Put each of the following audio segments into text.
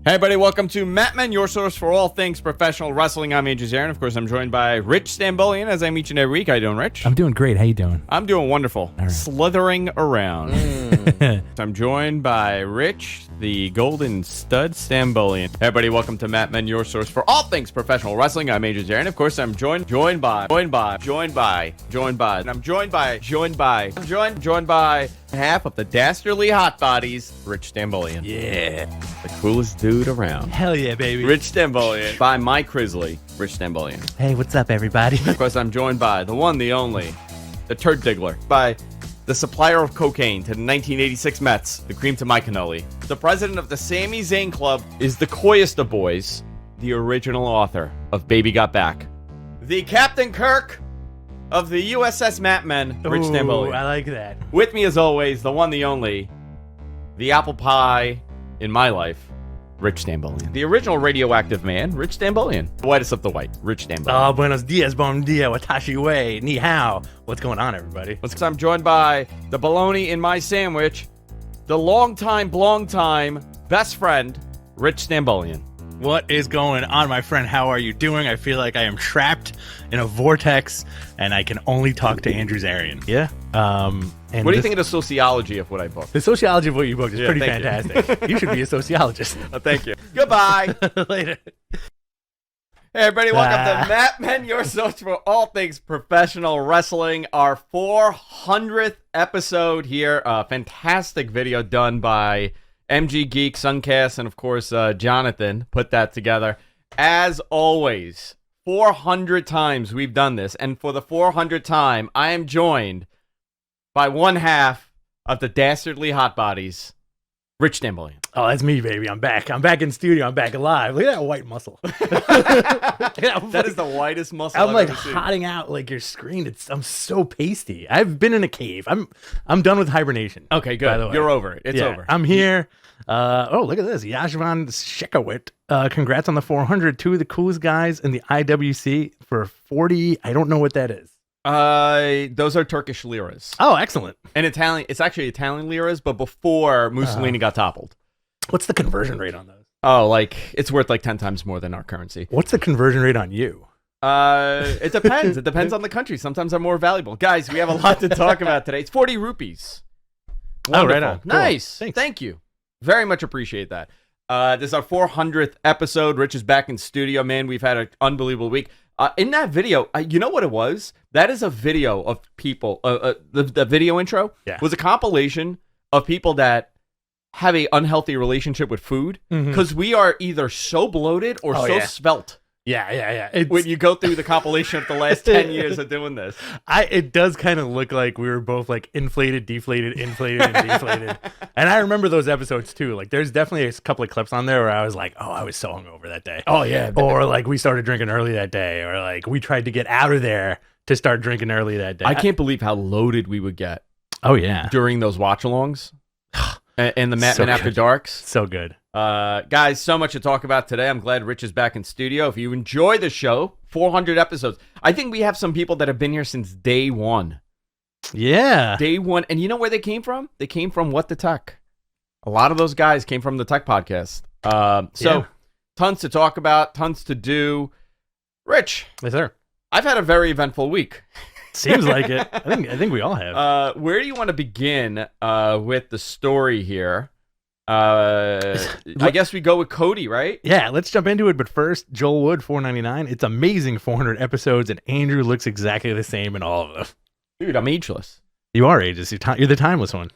Hey everybody, welcome to Matman, your source for all things professional wrestling. I'm Andrew Zarin. Of course, I'm joined by Rich Stambolian, as I'm each and every week. How you doing, Rich? I'm doing great. How you doing? I'm doing wonderful. Right. Slithering around. I'm joined by Rich, the Golden Stud Stambolian. Hey everybody, welcome to Matman, your source for all things professional wrestling. I'm Andrew Zarin. Of course, I'm joined by half of the dastardly hot bodies, Rich Stambolian. Yeah. The coolest dude around. Hell yeah, baby. Rich Stambolian. By Mike Crisley, Rich Stambolian. Hey, what's up, everybody? Of course, I'm joined by the one, the only, the turd diggler. By the supplier of cocaine to the 1986 Mets, the cream to my cannoli. The president of the Sami Zayn Club is the coyest of boys, the original author of Baby Got Back. The Captain Kirk of the USS Matmen, Rich Stambolian. I like that. With me, as always, the one, the only, the apple pie in my life, Rich Stambolian. The original radioactive man, Rich Stambolian. The whitest of the white, Rich Stambolian. Oh, buenos dias, bon dia, watashi way, ni hao. What's going on, everybody? I'm joined by the bologna in my sandwich, the long time best friend, Rich Stambolian. What is going on, my friend? How are you doing? I feel like I am trapped in a vortex, and I can only talk to Andrew Zarian. Yeah. And what do you think of the sociology of what I booked? The sociology of what you booked is pretty thank fantastic. You should be a sociologist. Thank you. Goodbye. Later. Hey, everybody, welcome to Matmen, your source for all things professional wrestling. Our 400th episode here. Fantastic video done by MG Geek, Suncast, and of course, Jonathan put that together. As always, 400 times we've done this, and for the 400th time, I am joined by one half of the dastardly hot bodies, Rich Stambolian. Oh, that's me, baby. I'm back. I'm back in studio. I'm back alive. Look at that white muscle. That is the whitest muscle I'm I've like ever seen. hotting out like your screen. I'm so pasty. I've been in a cave. I'm done with hibernation. Okay, good. By the way. You're over it. It's over. I'm here. Oh, look at this. Yashvan Shekowit. Congrats on the 400. Two of the coolest guys in the IWC for 40. I don't know what that is. Those are Turkish liras. Oh, excellent. And Italian. It's actually Italian liras, but before Mussolini got toppled. What's the conversion rate on those? Oh, like it's worth like 10 times more than our currency. What's the conversion rate on you? It depends. It depends on the country. Sometimes I'm more valuable. Guys, we have a lot to talk about today. It's 40 rupees. Wonderful. Oh, right on. Cool. Nice. Thanks. Thank you. Very much appreciate that. This is our 400th episode. Rich is back in studio, man. We've had an unbelievable week. In that video, you know what it was? That is a video of people. The video intro was a compilation of people that have a unhealthy relationship with food because we are either so bloated or svelte. Yeah. When you go through the compilation of the last 10 years of doing this. It does kind of look like we were both like inflated, deflated, and deflated. And I remember those episodes too. Like there's definitely a couple of clips on there where I was like, oh, I was so hungover that day. Oh, yeah. Or like we started drinking early that day. Or like we tried to get out of there to start drinking early that day. I can't believe how loaded we would get. Oh, yeah. During those watch-alongs. And the Matman After Darks. So good. Guys, so much to talk about today. I'm glad Rich is back in studio. If you enjoy the show, 400 episodes. I think we have some people that have been here since day one. Yeah. Day one. And you know where they came from? They came from What the Tech. A lot of those guys came from the Tech Podcast. Tons to talk about, tons to do. Rich. Yes, sir. I've had a very eventful week. Seems like it. I think we all have. Where do you want to begin with the story here? I guess we go with Cody, right? Yeah, let's jump into it. But first, Joel Wood, $4.99. It's amazing 400 episodes, and Andrew looks exactly the same in all of them. Dude, I'm ageless. You are ageless. You're the timeless one.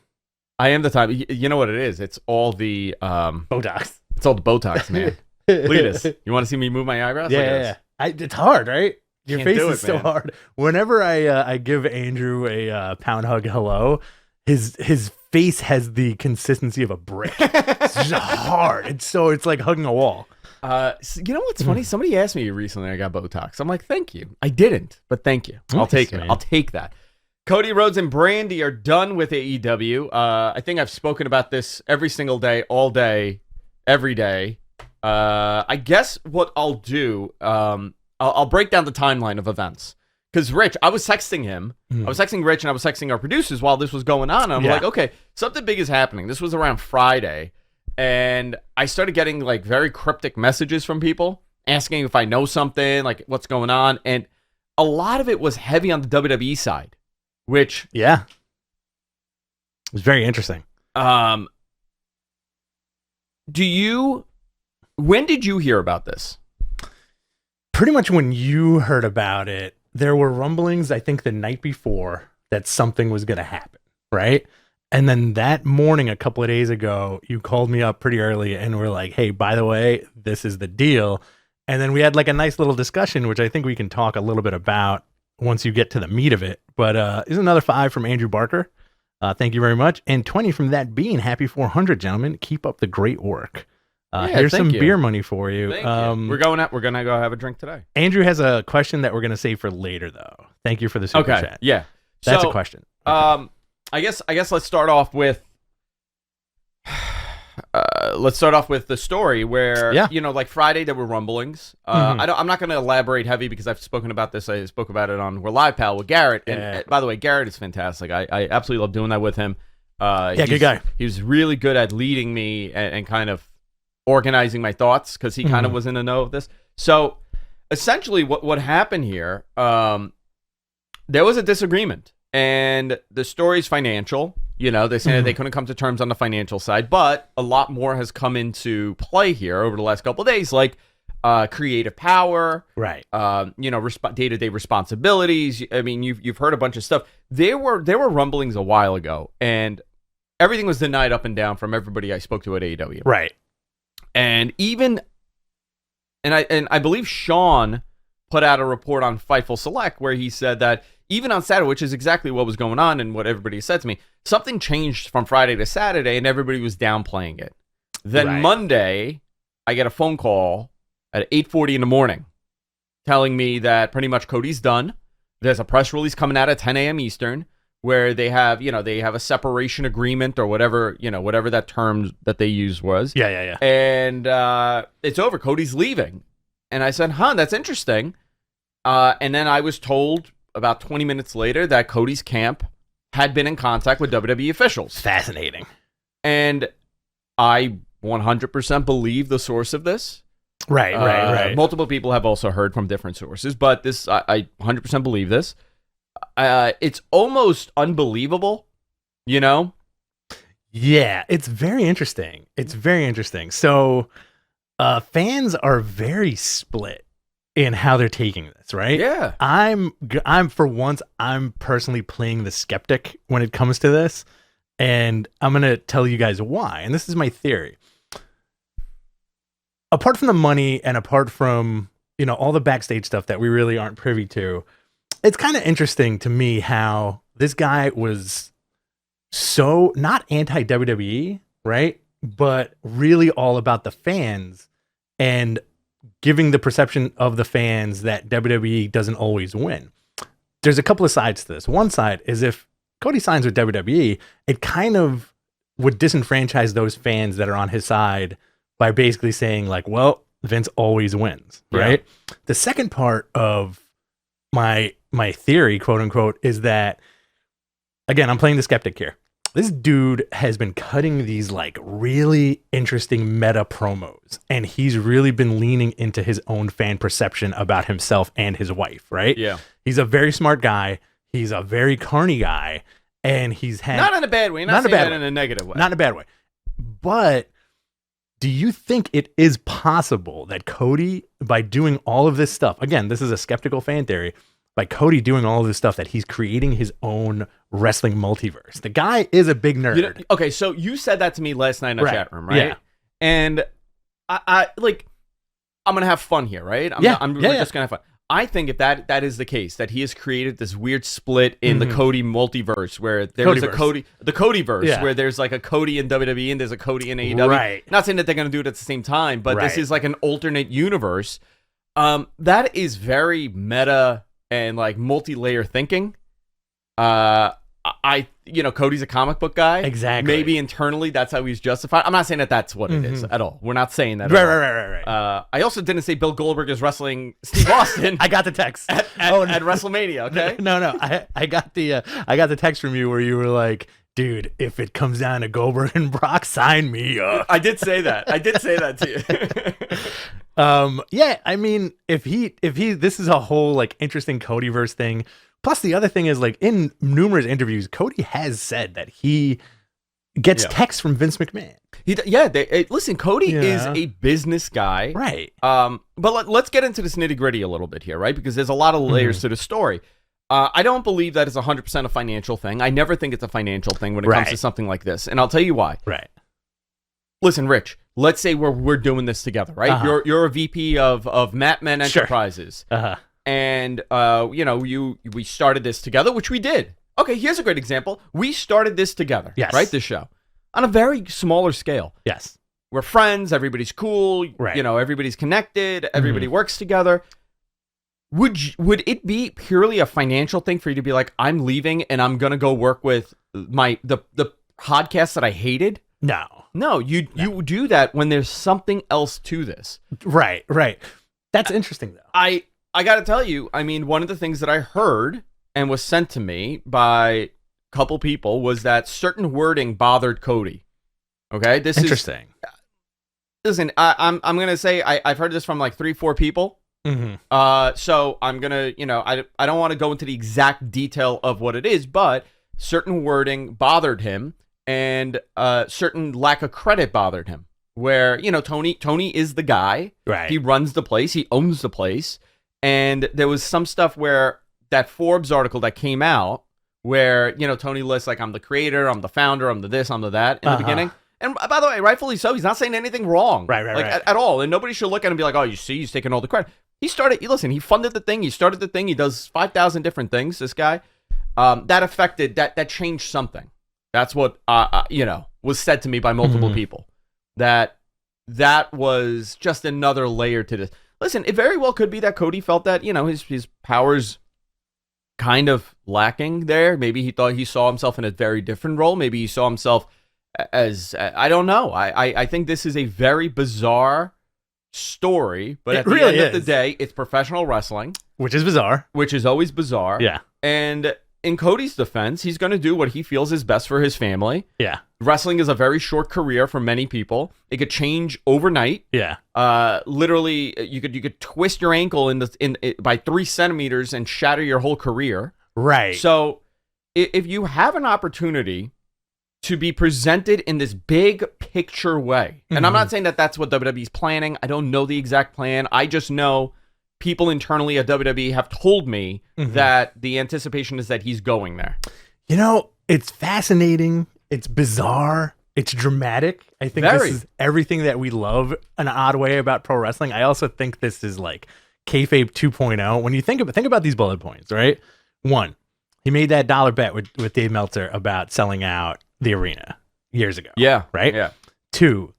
I am the time. You know what it is? It's all the Botox. It's all the Botox, man. Look at this. You want to see me move my eyebrows? Yeah. It's hard, right? Your Can't face do is it, so man. hard. Whenever I give Andrew a pound hug hello, his face has the consistency of a brick. It's just hard. It's like hugging a wall. You know what's funny? Somebody asked me recently I got Botox. I'm like, thank you. I didn't, but thank you. I'll take it. Man. I'll take that. Cody Rhodes and Brandi are done with AEW. I think I've spoken about this every single day, all day, every day. I guess what I'll do, I'll break down the timeline of events. Because Rich, I was texting him. I was texting Rich and I was texting our producers while this was going on. And I'm like, okay, something big is happening. This was around Friday. and I started getting like very cryptic messages from people asking if I know something, like what's going on, and a lot of it was heavy on the WWE side, which it was very interesting. When did you hear about this? Pretty much when you heard about it, there were rumblings, I think the night before, that something was going to happen, right? And then that morning, a couple of days ago, you called me up pretty early and were like, hey, by the way, this is the deal. And then we had like a nice little discussion, which I think we can talk a little bit about once you get to the meat of it. But here's another 5 from Andrew Barker. Thank you very much. And 20 from That Bean. Happy 400, gentlemen. Keep up the great work. Here's some beer money for you. Thank you. We're gonna go have a drink today. Andrew has a question that we're gonna save for later, though. Thank you for the super chat. Yeah, that's a question. I guess let's start off with the story where like Friday there were rumblings. I'm not gonna elaborate heavy because I've spoken about this. I spoke about it on We're Live Pal with Garrett. And by the way, Garrett is fantastic. I absolutely love doing that with him. Good guy. He was really good at leading me and kind of organizing my thoughts because he kind of was in the know of this. So essentially what happened here, there was a disagreement and the story's financial. They say that they couldn't come to terms on the financial side, but a lot more has come into play here over the last couple of days, like creative power, right? Day-to-day responsibilities. I mean, you've heard a bunch of stuff. There were rumblings a while ago, and everything was denied up and down from everybody I spoke to at AEW, right? And I believe Sean put out a report on Fightful Select where he said that even on Saturday, which is exactly what was going on and what everybody said to me, something changed from Friday to Saturday and everybody was downplaying it. Then Monday, I get a phone call at 8:40 in the morning telling me that pretty much Cody's done. There's a press release coming out at 10 a.m. Eastern where they have a separation agreement or whatever that term that they used was. Yeah. And it's over. Cody's leaving. And I said, that's interesting. And then I was told about 20 minutes later that Cody's camp had been in contact with WWE officials. Fascinating. And I 100% believe the source of this. Right. Multiple people have also heard from different sources, but this I 100% believe this. It's almost unbelievable, Yeah, it's very interesting. So, fans are very split in how they're taking this, right? Yeah. I'm personally playing the skeptic when it comes to this, and I'm going to tell you guys why. And this is my theory. Apart from the money and apart from, all the backstage stuff that we really aren't privy to, it's kind of interesting to me how this guy was so not anti-WWE, right? But really all about the fans and giving the perception of the fans that WWE doesn't always win. There's a couple of sides to this. One side is if Cody signs with WWE, it kind of would disenfranchise those fans that are on his side by basically saying like, well, Vince always wins, right? Yeah. The second part of my theory, quote unquote, is that, again, I'm playing the skeptic here. This dude has been cutting these like really interesting meta promos, and he's really been leaning into his own fan perception about himself and his wife, right? Yeah. He's a very smart guy. He's a very carny guy, and he's had... Not in a bad way. Not saying that in a negative way. Not in a bad way. But do you think it is possible that Cody, by doing all of this stuff, again, this is a skeptical fan theory, by Cody doing all of this stuff, that he's creating his own wrestling multiverse? The guy is a big nerd. Okay, so you said that to me last night in the chat room, right? Yeah. And I'm gonna have fun here, right? We're just gonna have fun. I think if that is the case, that he has created this weird split in the Cody multiverse where there's the Codyverse, where there's like a Cody in WWE and there's a Cody in AEW. Right. Not saying that they're gonna do it at the same time, but this is like an alternate universe. That is very meta and like multi-layer thinking. Cody's a comic book guy. Exactly. Maybe internally that's how he's justified. I'm not saying that that's what it is at all. We're not saying that. Right. I also didn't say Bill Goldberg is wrestling Steve Austin. I got the text at WrestleMania. Okay. No. I got the text from you where you were like, dude, if it comes down to Goldberg and Brock, sign me up. I did say that. I did say that to you. Yeah, I mean, if he, this is a whole like interesting Codyverse thing. Plus, the other thing is like in numerous interviews, Cody has said that he gets texts from Vince McMahon. Listen, Cody is a business guy, right? But let's get into this nitty gritty a little bit here, right? Because there's a lot of layers to the story. I don't believe that it's 100% a financial thing. I never think it's a financial thing when it comes to something like this, and I'll tell you why. Right. Listen, Rich. Let's say we're doing this together, right? You're a VP of Matt Men Enterprises, and we started this together, which we did. Okay, here's a great example. We started this together, right? This show on a very smaller scale. Yes, we're friends. Everybody's cool. Right. Everybody's connected. Everybody works together. Would it be purely a financial thing for you to be like, I'm leaving and I'm gonna go work with the podcast that I hated? No, you do that when there's something else to this. Right. That's interesting though. I gotta tell you, I mean, one of the things that I heard and was sent to me by a couple people was that certain wording bothered Cody. Okay, this is interesting. Listen, I'm gonna say I've heard this from like 3-4 people. So I'm gonna, I don't want to go into the exact detail of what it is, but certain wording bothered him, and certain lack of credit bothered him. Where Tony is the guy, right? He runs the place, he owns the place, and there was some stuff where that Forbes article that came out, where Tony lists like, I'm the creator, I'm the founder, I'm the this, I'm the that in the beginning. And by the way, rightfully so, he's not saying anything wrong, right. At all. And nobody should look at him and be like, oh, you see, he's taking all the credit. He funded the thing, he started the thing, he does 5,000 different things, this guy. That changed something. That's what, was said to me by multiple people. That was just another layer to this. Listen, it very well could be that Cody felt that, his powers kind of lacking there. Maybe he thought he saw himself in a very different role. Maybe he saw himself as, I don't know. I think this is a very bizarre story, but at the end of the day, it's professional wrestling, which is bizarre, which is always bizarre. Yeah. And in Cody's defense, he's going to do what he feels is best for his family. Yeah. Wrestling is a very short career for many people. It could change overnight. Yeah. Literally, you could twist your ankle by 3 centimeters and shatter your whole career. Right. So if you have an opportunity to be presented in this big picture way, and I'm not saying that that's what WWE's planning. I don't know the exact plan. I just know people internally at WWE have told me that the anticipation is that he's going there. It's fascinating. It's bizarre. It's dramatic. I think this is everything that we love an odd way about pro wrestling. I also think this is like kayfabe 2.0. When you think about these bullet points, right? 1, he made that dollar bet with Dave Meltzer about selling out the arena years ago. Yeah. Right? Yeah. 2,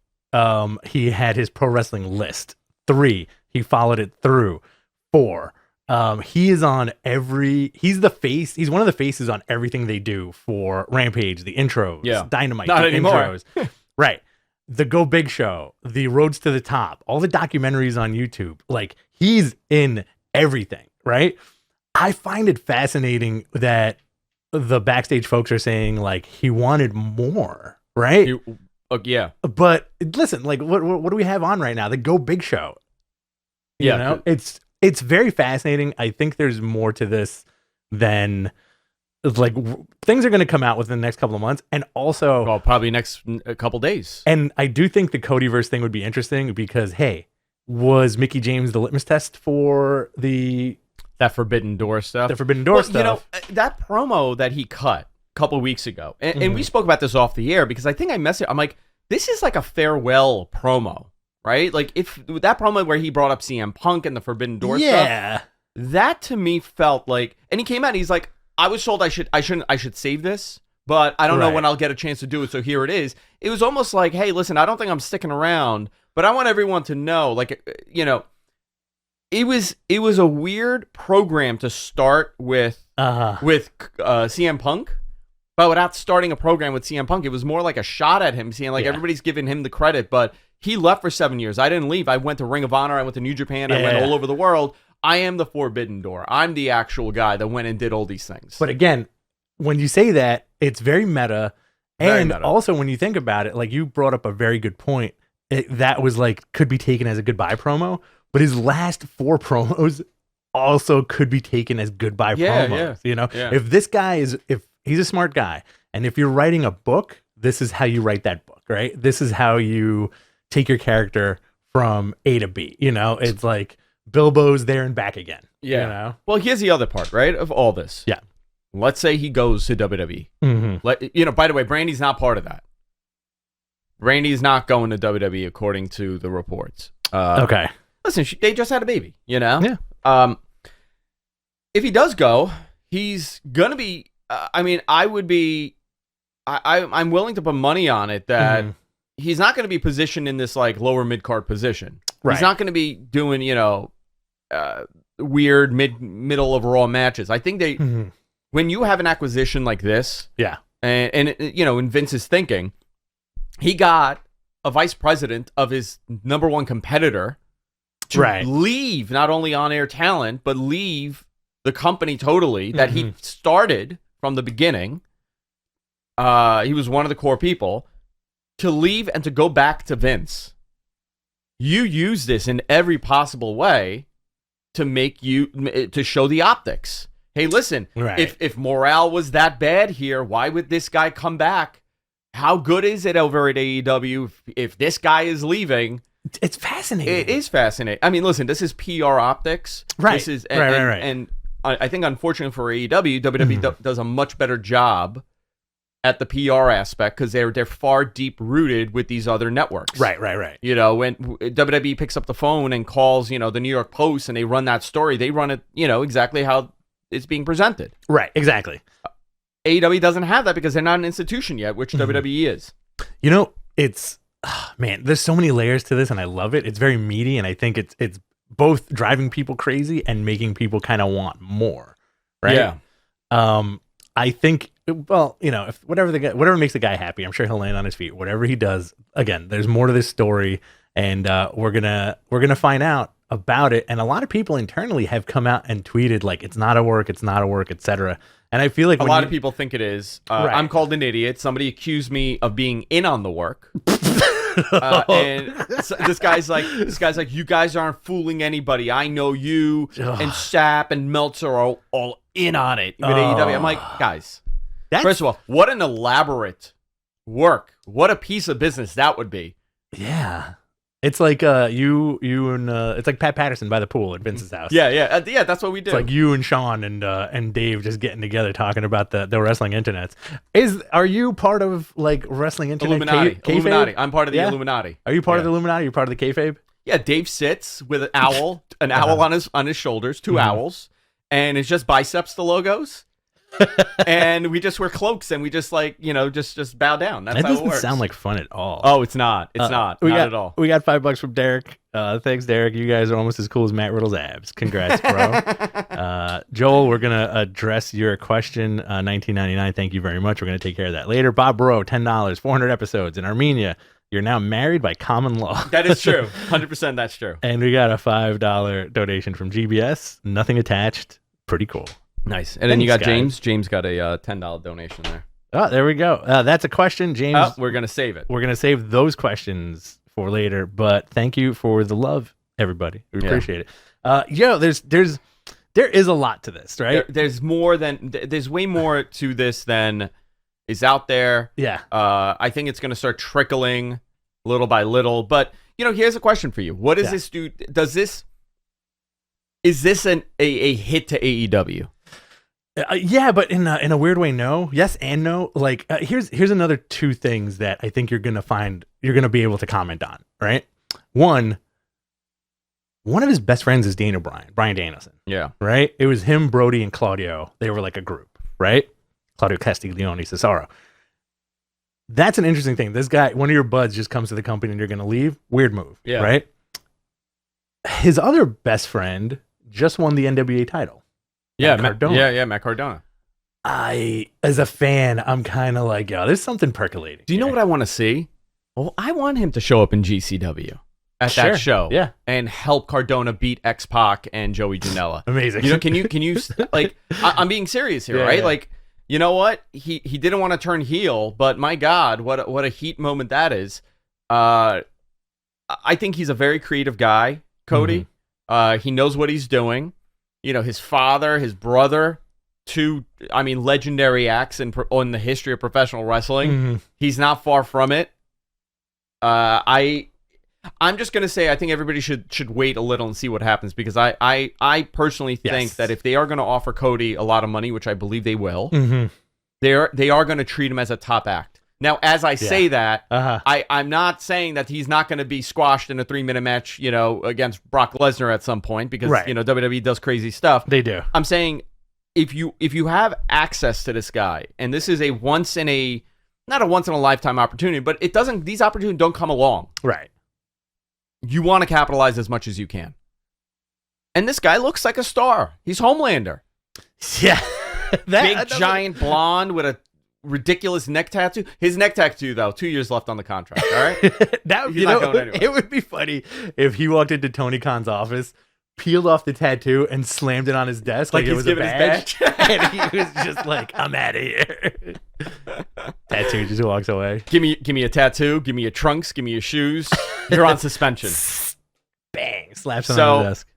he had his pro wrestling list. 3, he followed it through. 4, he is on he's the face. He's one of the faces on everything they do for Rampage, the intros, Dynamite, not the anymore. Intros. Right. The Go Big Show, the Roads to the Top, all the documentaries on YouTube. Like, he's in everything, right? I find it fascinating that the backstage folks are saying like he wanted more, right? Yeah. But listen, like what do we have on right now? The Go Big Show. It's very fascinating. I think there's more to this than like things are going to come out within the next couple of months, and also probably next couple days. And I do think the Codyverse thing would be interesting because, hey, was Mickey James the litmus test for that Forbidden Door stuff? The Forbidden Door stuff. That promo that he cut a couple weeks ago, and we spoke about this off the air because I think I messaged. I'm like, this is like a farewell promo. Right? Like, if that promo where he brought up CM Punk and the Forbidden Door stuff, that to me felt like, and he came out and he's like, I was told I should save this, but I don't know when I'll get a chance to do it, so here it is. It was almost like, hey, listen, I don't think I'm sticking around, but I want everyone to know, like, it was a weird program to start with CM Punk. But without starting a program with CM Punk, it was more like a shot at him, saying like everybody's giving him the credit, but he left for 7 years. I didn't leave. I went to Ring of Honor. I went to New Japan. I went all over the world. I am the Forbidden Door. I'm the actual guy that went and did all these things. But again, when you say that, it's very meta. Very And meta. also, when you think about it, like you brought up a very good point. That was like could be taken as a goodbye promo, but his last 4 promos also could be taken as goodbye promos. You know, if this guy if he's a smart guy, and if you're writing a book, this is how you write that book, right? This is how you take your character from A to B. You know, it's like Bilbo's there and back again. Yeah. You know? Well, here's the other part, right, of all this. Yeah. Let's say he goes to WWE. By the way, Brandy's not part of that. Brandy's not going to WWE according to the reports. Okay. Listen, they just had a baby, you know? Yeah. If he does go, he's going to be, I'm willing to put money on it that he's not going to be positioned in this like lower mid-card position. Right. He's not going to be doing, weird middle of Raw matches. I think they, when you have an acquisition like this, and in Vince's thinking, he got a vice president of his number one competitor to leave not only on-air talent, but leave the company totally that he started from the beginning. He was one of the core people to leave and to go back to Vince. You use this in every possible way to show the optics. Hey, listen, if morale was that bad here, why would this guy come back? How good is it over at AEW if this guy is leaving? It's fascinating. It is fascinating. I mean, listen, this is PR optics. Right. This is, Right. And I think, unfortunately for AEW, WWE does a much better job at the PR aspect because they're far deep rooted with these other networks. Right. You know, when WWE picks up the phone and calls, the New York Post and they run that story, they run it, exactly how it's being presented. Right, exactly. AEW doesn't have that because they're not an institution yet, which WWE is. It's man, there's so many layers to this, and I love it. It's very meaty, and I think it's both driving people crazy and making people kind of want more. Right? Yeah. I think, well, if whatever makes the guy happy, I'm sure he'll land on his feet. Whatever he does, again, there's more to this story, and we're gonna find out about it. And a lot of people internally have come out and tweeted like it's not a work, etc. And I feel like a lot of people think it is. I'm called an idiot. Somebody accused me of being in on the work. And this guy's like, you guys aren't fooling anybody. I know you and Sapp and Meltzer are all in on it with AEW. I'm like, guys, first of all, what an elaborate work. What a piece of business that would be. Yeah. It's like you and it's like Pat Patterson by the pool at Vince's house. Yeah, that's what we do. It's like you and Sean and Dave just getting together talking about the wrestling internets. Are you part of like wrestling internet? Illuminati. I'm part of the Illuminati. Are you part of the Illuminati? You're part of the kayfabe? Yeah, Dave sits with an owl on his shoulders, 2 owls, and it's just biceps the logos. And we just wear cloaks and we just like just bow down. That's that how it doesn't works. sound like fun at all. Oh, it's not. It's not at all. We got $5 from Derek. Thanks, Derek. You guys are almost as cool as Matt Riddle's abs. Congrats, bro. Joel, we're gonna address your question. 1999. Thank you very much. We're gonna take care of that later. Bob Bro, $10. 400 episodes in Armenia. You're now married by common law. That is true. 100%. That's true. And we got a $5 donation from GBS. Nothing attached. Pretty cool. Nice. And then you got James. James got a $10 donation there. Oh, there we go. That's a question, James. We're going to save it. We're going to save those questions for later. But thank you for the love, everybody. We appreciate it. There is a lot to this, right? There's way more to this than is out there. Yeah. I think it's going to start trickling little by little. But, here's a question for you. What does this do? Is this a hit to AEW? Yeah, but in a weird way, no. Yes and no. Like, here's another 2 things that I think you're gonna be able to comment on. Right? One of his best friends is Brian Danielson. Yeah. Right. It was him, Brody, and Claudio. They were like a group. Right. Claudio Castiglione, Cesaro. That's an interesting thing. This guy, one of your buds, just comes to the company and you're gonna leave. Weird move. Yeah. Right. His other best friend just won the NWA title. Yeah, Matt Cardona. As a fan, I'm kind of like, there's something percolating. Do you know what I want to see? Well, I want him to show up in GCW at that show, and help Cardona beat X-Pac and Joey Janela. Amazing. Can you like? I'm being serious here, right? Yeah. Like, you know what? He didn't want to turn heel, but my God, what a heat moment that is. I think he's a very creative guy, Cody. He knows what he's doing. You know, his father, his brother, two, legendary acts in the history of professional wrestling. He's not far from it. I'm just going to say I think everybody should wait a little and see what happens, because I personally think that if they are going to offer Cody a lot of money, which I believe they will, they are going to treat him as a top act. Now, as I say that, I'm not saying that he's not going to be squashed in a 3-minute match, against Brock Lesnar at some point, because WWE does crazy stuff. They do. I'm saying if you have access to this guy, and this is not a once in a lifetime opportunity, but these opportunities don't come along. Right. You want to capitalize as much as you can. And this guy looks like a star. He's Homelander. Yeah. Big, giant blonde with a ridiculous neck tattoo. His neck tattoo, though, 2 years left on the contract, all right? He's not going anywhere. It would be funny if he walked into Tony Khan's office, peeled off the tattoo, and slammed it on his desk like it was a badge. And he was just like, I'm out of here. Tattoo just walks away. Give me a tattoo. Give me your trunks. Give me your shoes. You're on suspension. Bang. Slaps him on the desk.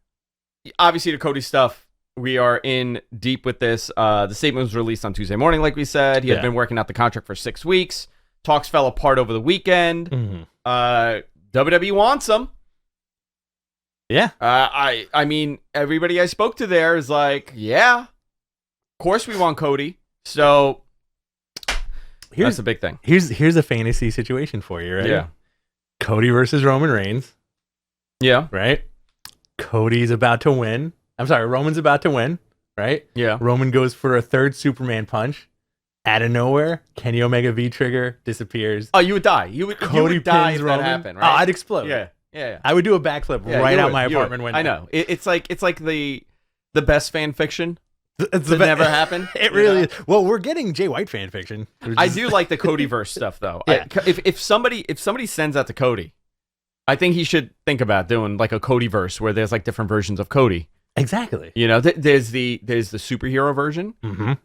Obviously, the Cody stuff, we are in deep with this. The statement was released on Tuesday morning, like we said. He had been working out the contract for 6 weeks. Talks fell apart over the weekend. WWE wants him. Yeah. I mean, everybody I spoke to there is like, yeah, of course we want Cody. So that's a big thing. Here's a fantasy situation for you, right? Yeah. Cody versus Roman Reigns. Yeah. Right? Cody's about to win. I'm sorry, Roman's about to win, right? Yeah. Roman goes for a third Superman punch. Out of nowhere, Kenny Omega V-trigger disappears. Oh, you would die. You would die if that happened, right? Oh, I'd explode. Yeah. I would do a backflip right out my apartment window. I know. It's like the best fan fiction. It's never happened. It really is. Well, we're getting Jay White fan fiction. I do like the Codyverse stuff, though. Yeah. If somebody sends that to Cody, I think he should think about doing like a Codyverse where there's like different versions of Cody. Exactly. There's the superhero version.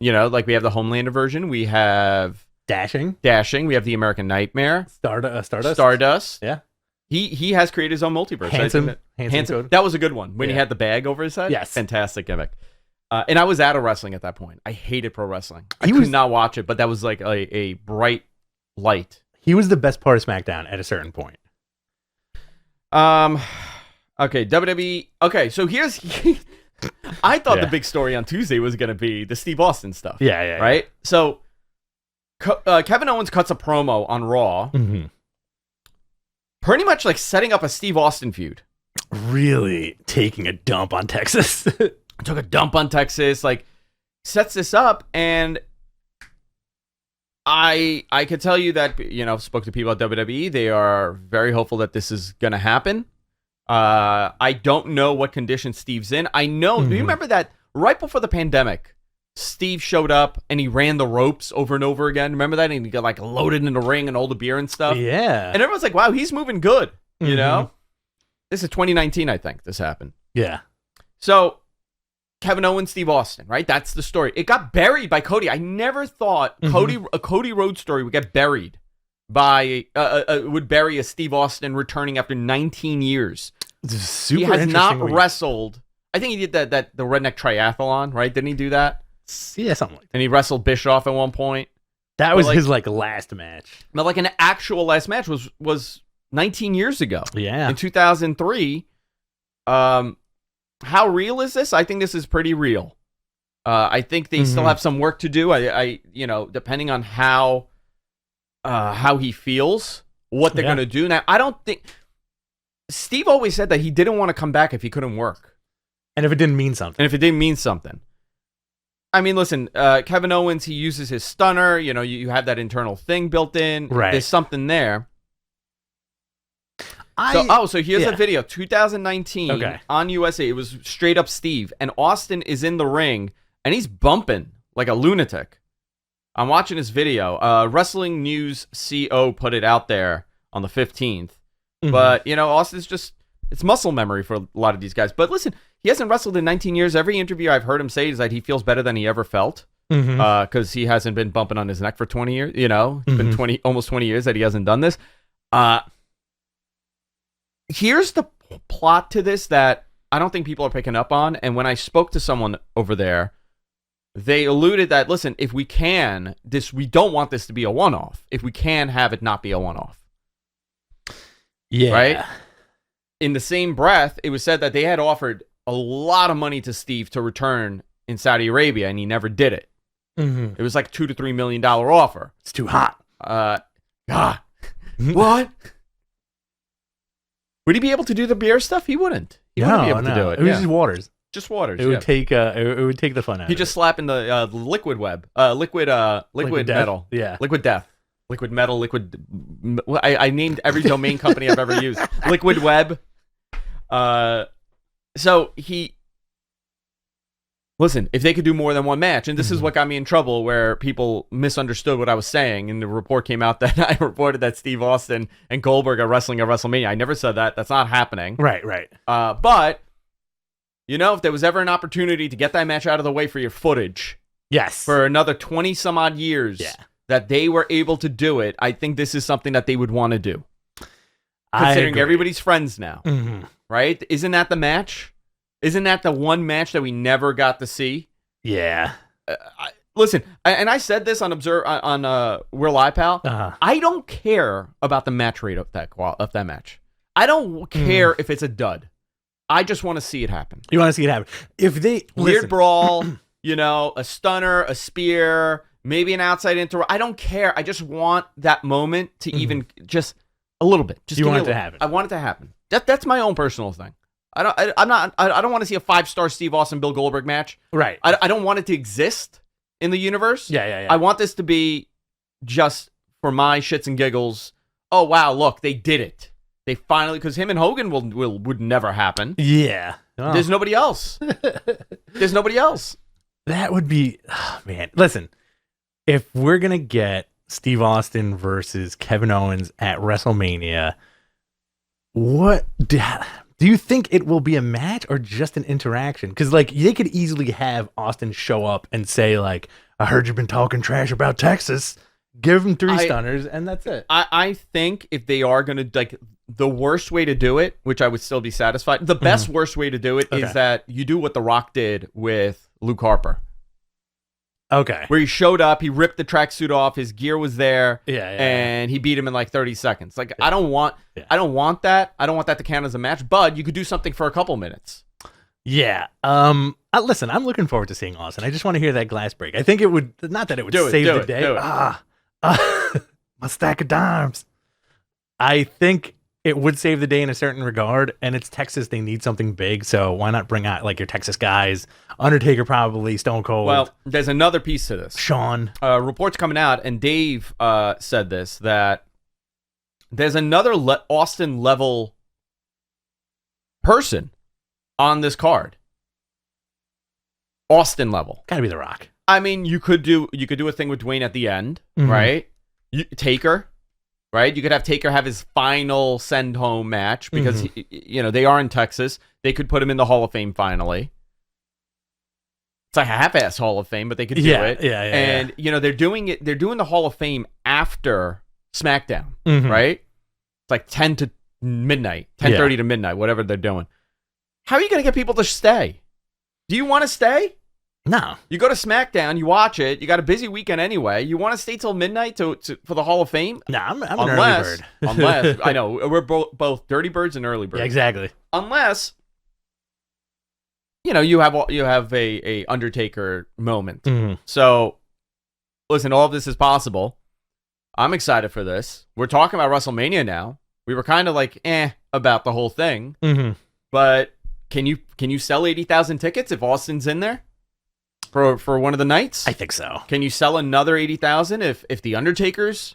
Like we have the Homelander version. We have Dashing. We have the American Nightmare. Stardust. Yeah. He has created his own multiverse. Handsome. That was a good one when he had the bag over his head. Yes. Fantastic gimmick. And I was out of wrestling at that point. I hated pro wrestling. I could not watch it, but that was like a bright light. He was the best part of SmackDown at a certain point. Okay, WWE. Okay, so here's. I thought the big story on Tuesday was going to be the Steve Austin stuff. Yeah. Right? So Kevin Owens cuts a promo on Raw. Pretty much like setting up a Steve Austin feud. Really taking a dump on Texas. Took a dump on Texas, like sets this up, and I could tell you that, spoke to people at WWE, they are very hopeful that this is going to happen. I don't know what condition Steve's in. I know, do you remember that right before the pandemic, Steve showed up and he ran the ropes over and over again? Remember that? And he got like loaded in the ring and all the beer and stuff. Yeah. And everyone's like, wow, he's moving good. You know? This is 2019, I think this happened. Yeah. So Kevin Owens, Steve Austin, right? That's the story. It got buried by Cody. I never thought a Cody Rhodes story would get buried by would bury a Steve Austin returning after 19 years. Super he has not wrestled. I think he did the redneck triathlon, right? Didn't he do that? Yeah, something like that. And he wrestled Bischoff at one point. That was his last match. But like an actual last match was 19 years ago. Yeah. In 2003. How real is this? I think this is pretty real. I think they still have some work to do. I depending on how he feels, what they're going to do. Now, I don't think Steve always said that he didn't want to come back if he couldn't work. And if it didn't mean something. I mean, listen, Kevin Owens, he uses his stunner. You have that internal thing built in. Right. There's something there. So here's a video, 2019 on USA. It was straight up Steve, and Austin is in the ring, and he's bumping like a lunatic. I'm watching this video. Wrestling News CO put it out there on the 15th. But, Austin's it's muscle memory for a lot of these guys. But listen, he hasn't wrestled in 19 years. Every interview I've heard him say is that he feels better than he ever felt. because he hasn't been bumping on his neck for 20 years. You know, it's been almost 20 years that he hasn't done this. Here's the plot to this that I don't think people are picking up on. And when I spoke to someone over there, they alluded that, listen, if we can, we don't want this to be a one-off. If we can have it not be a one-off. Yeah. Right? In the same breath, it was said that they had offered a lot of money to Steve to return in Saudi Arabia, and he never did it. It was like $2 to $3 million offer. It's too hot. God. What? Would he be able to do the beer stuff? He wouldn't. He wouldn't be able to do it. It was just waters. Just waters. It would take it would take the fun out. He just slap in the liquid web, liquid metal, liquid death, liquid metal, liquid. I named every domain company I've ever used. Liquid web. So listen. If they could do more than one match, and this is what got me in trouble, where people misunderstood what I was saying, and the report came out that I reported that Steve Austin and Goldberg are wrestling at WrestleMania. I never said that. That's not happening. Right. But. You know, if there was ever an opportunity to get that match out of the way for your footage, yes, for another 20 some odd years, that they were able to do it, I think this is something that they would want to do. Considering everybody's friends now, right? Isn't that the match? Isn't that the one match that we never got to see? Yeah. Listen, and I said this on We're Live, Pal. I don't care about the match rate of that match. I don't care if it's a dud. I just want to see it happen. You want to see it happen. If they weird brawl, you know, a stunner, a spear, maybe an outside inter. I don't care. I just want that moment to even just a little bit. Just you want it to happen. I want it to happen. That's my own personal thing. I don't want to see a 5-star Steve Austin Bill Goldberg match. Right. I don't want it to exist in the universe. Yeah. I want this to be just for my shits and giggles. Oh wow, look, they did it. They finally, because him and Hogan would never happen. Yeah. Oh. There's nobody else. There's nobody else. That would be, man. Listen, if we're going to get Steve Austin versus Kevin Owens at WrestleMania, what do you think it will be a match or just an interaction? Because, like, they could easily have Austin show up and say, like, I heard you've been talking trash about Texas. Give him 3 stunners, and that's it. I think if they are going to, like, the worst way to do it, which I would still be satisfied, the best worst way to do it is that you do what The Rock did with Luke Harper. Okay. Where he showed up, he ripped the tracksuit off, his gear was there, and he beat him in like 30 seconds. Like, I don't want that. I don't want that to count as a match, but you could do something for a couple minutes. Yeah. Listen, I'm looking forward to seeing Austin. I just want to hear that glass break. I think it would, not that it would save the day. My stack of dimes. I think it would save the day in a certain regard, and it's Texas. They need something big, so why not bring out like your Texas guys? Undertaker probably, Stone Cold. Well, there's another piece to this. Shawn. Reports coming out, and Dave said this, that there's another Austin level person on this card. Austin level. Gotta be The Rock. I mean, you could do a thing with Dwayne at the end, right? Taker. Right, you could have Taker have his final send home match because they are in Texas. They could put him in the Hall of Fame finally. It's like a half-ass Hall of Fame, but they could do it. Yeah. And they're doing it. They're doing the Hall of Fame after SmackDown, right? It's like 10 to midnight, 10:30 to midnight, whatever they're doing. How are you going to get people to stay? Do you want to stay? No. You go to SmackDown, you watch it. You got a busy weekend anyway. You want to stay till midnight for the Hall of Fame? No, I'm an early bird. Unless I know we're both dirty birds and early birds. Yeah, exactly. Unless you have a Undertaker moment. So listen, all of this is possible. I'm excited for this. We're talking about WrestleMania now. We were kind of like about the whole thing, but can you sell 80,000 tickets if Austin's in there? For one of the nights? I think so. Can you sell another 80,000 if the Undertaker's?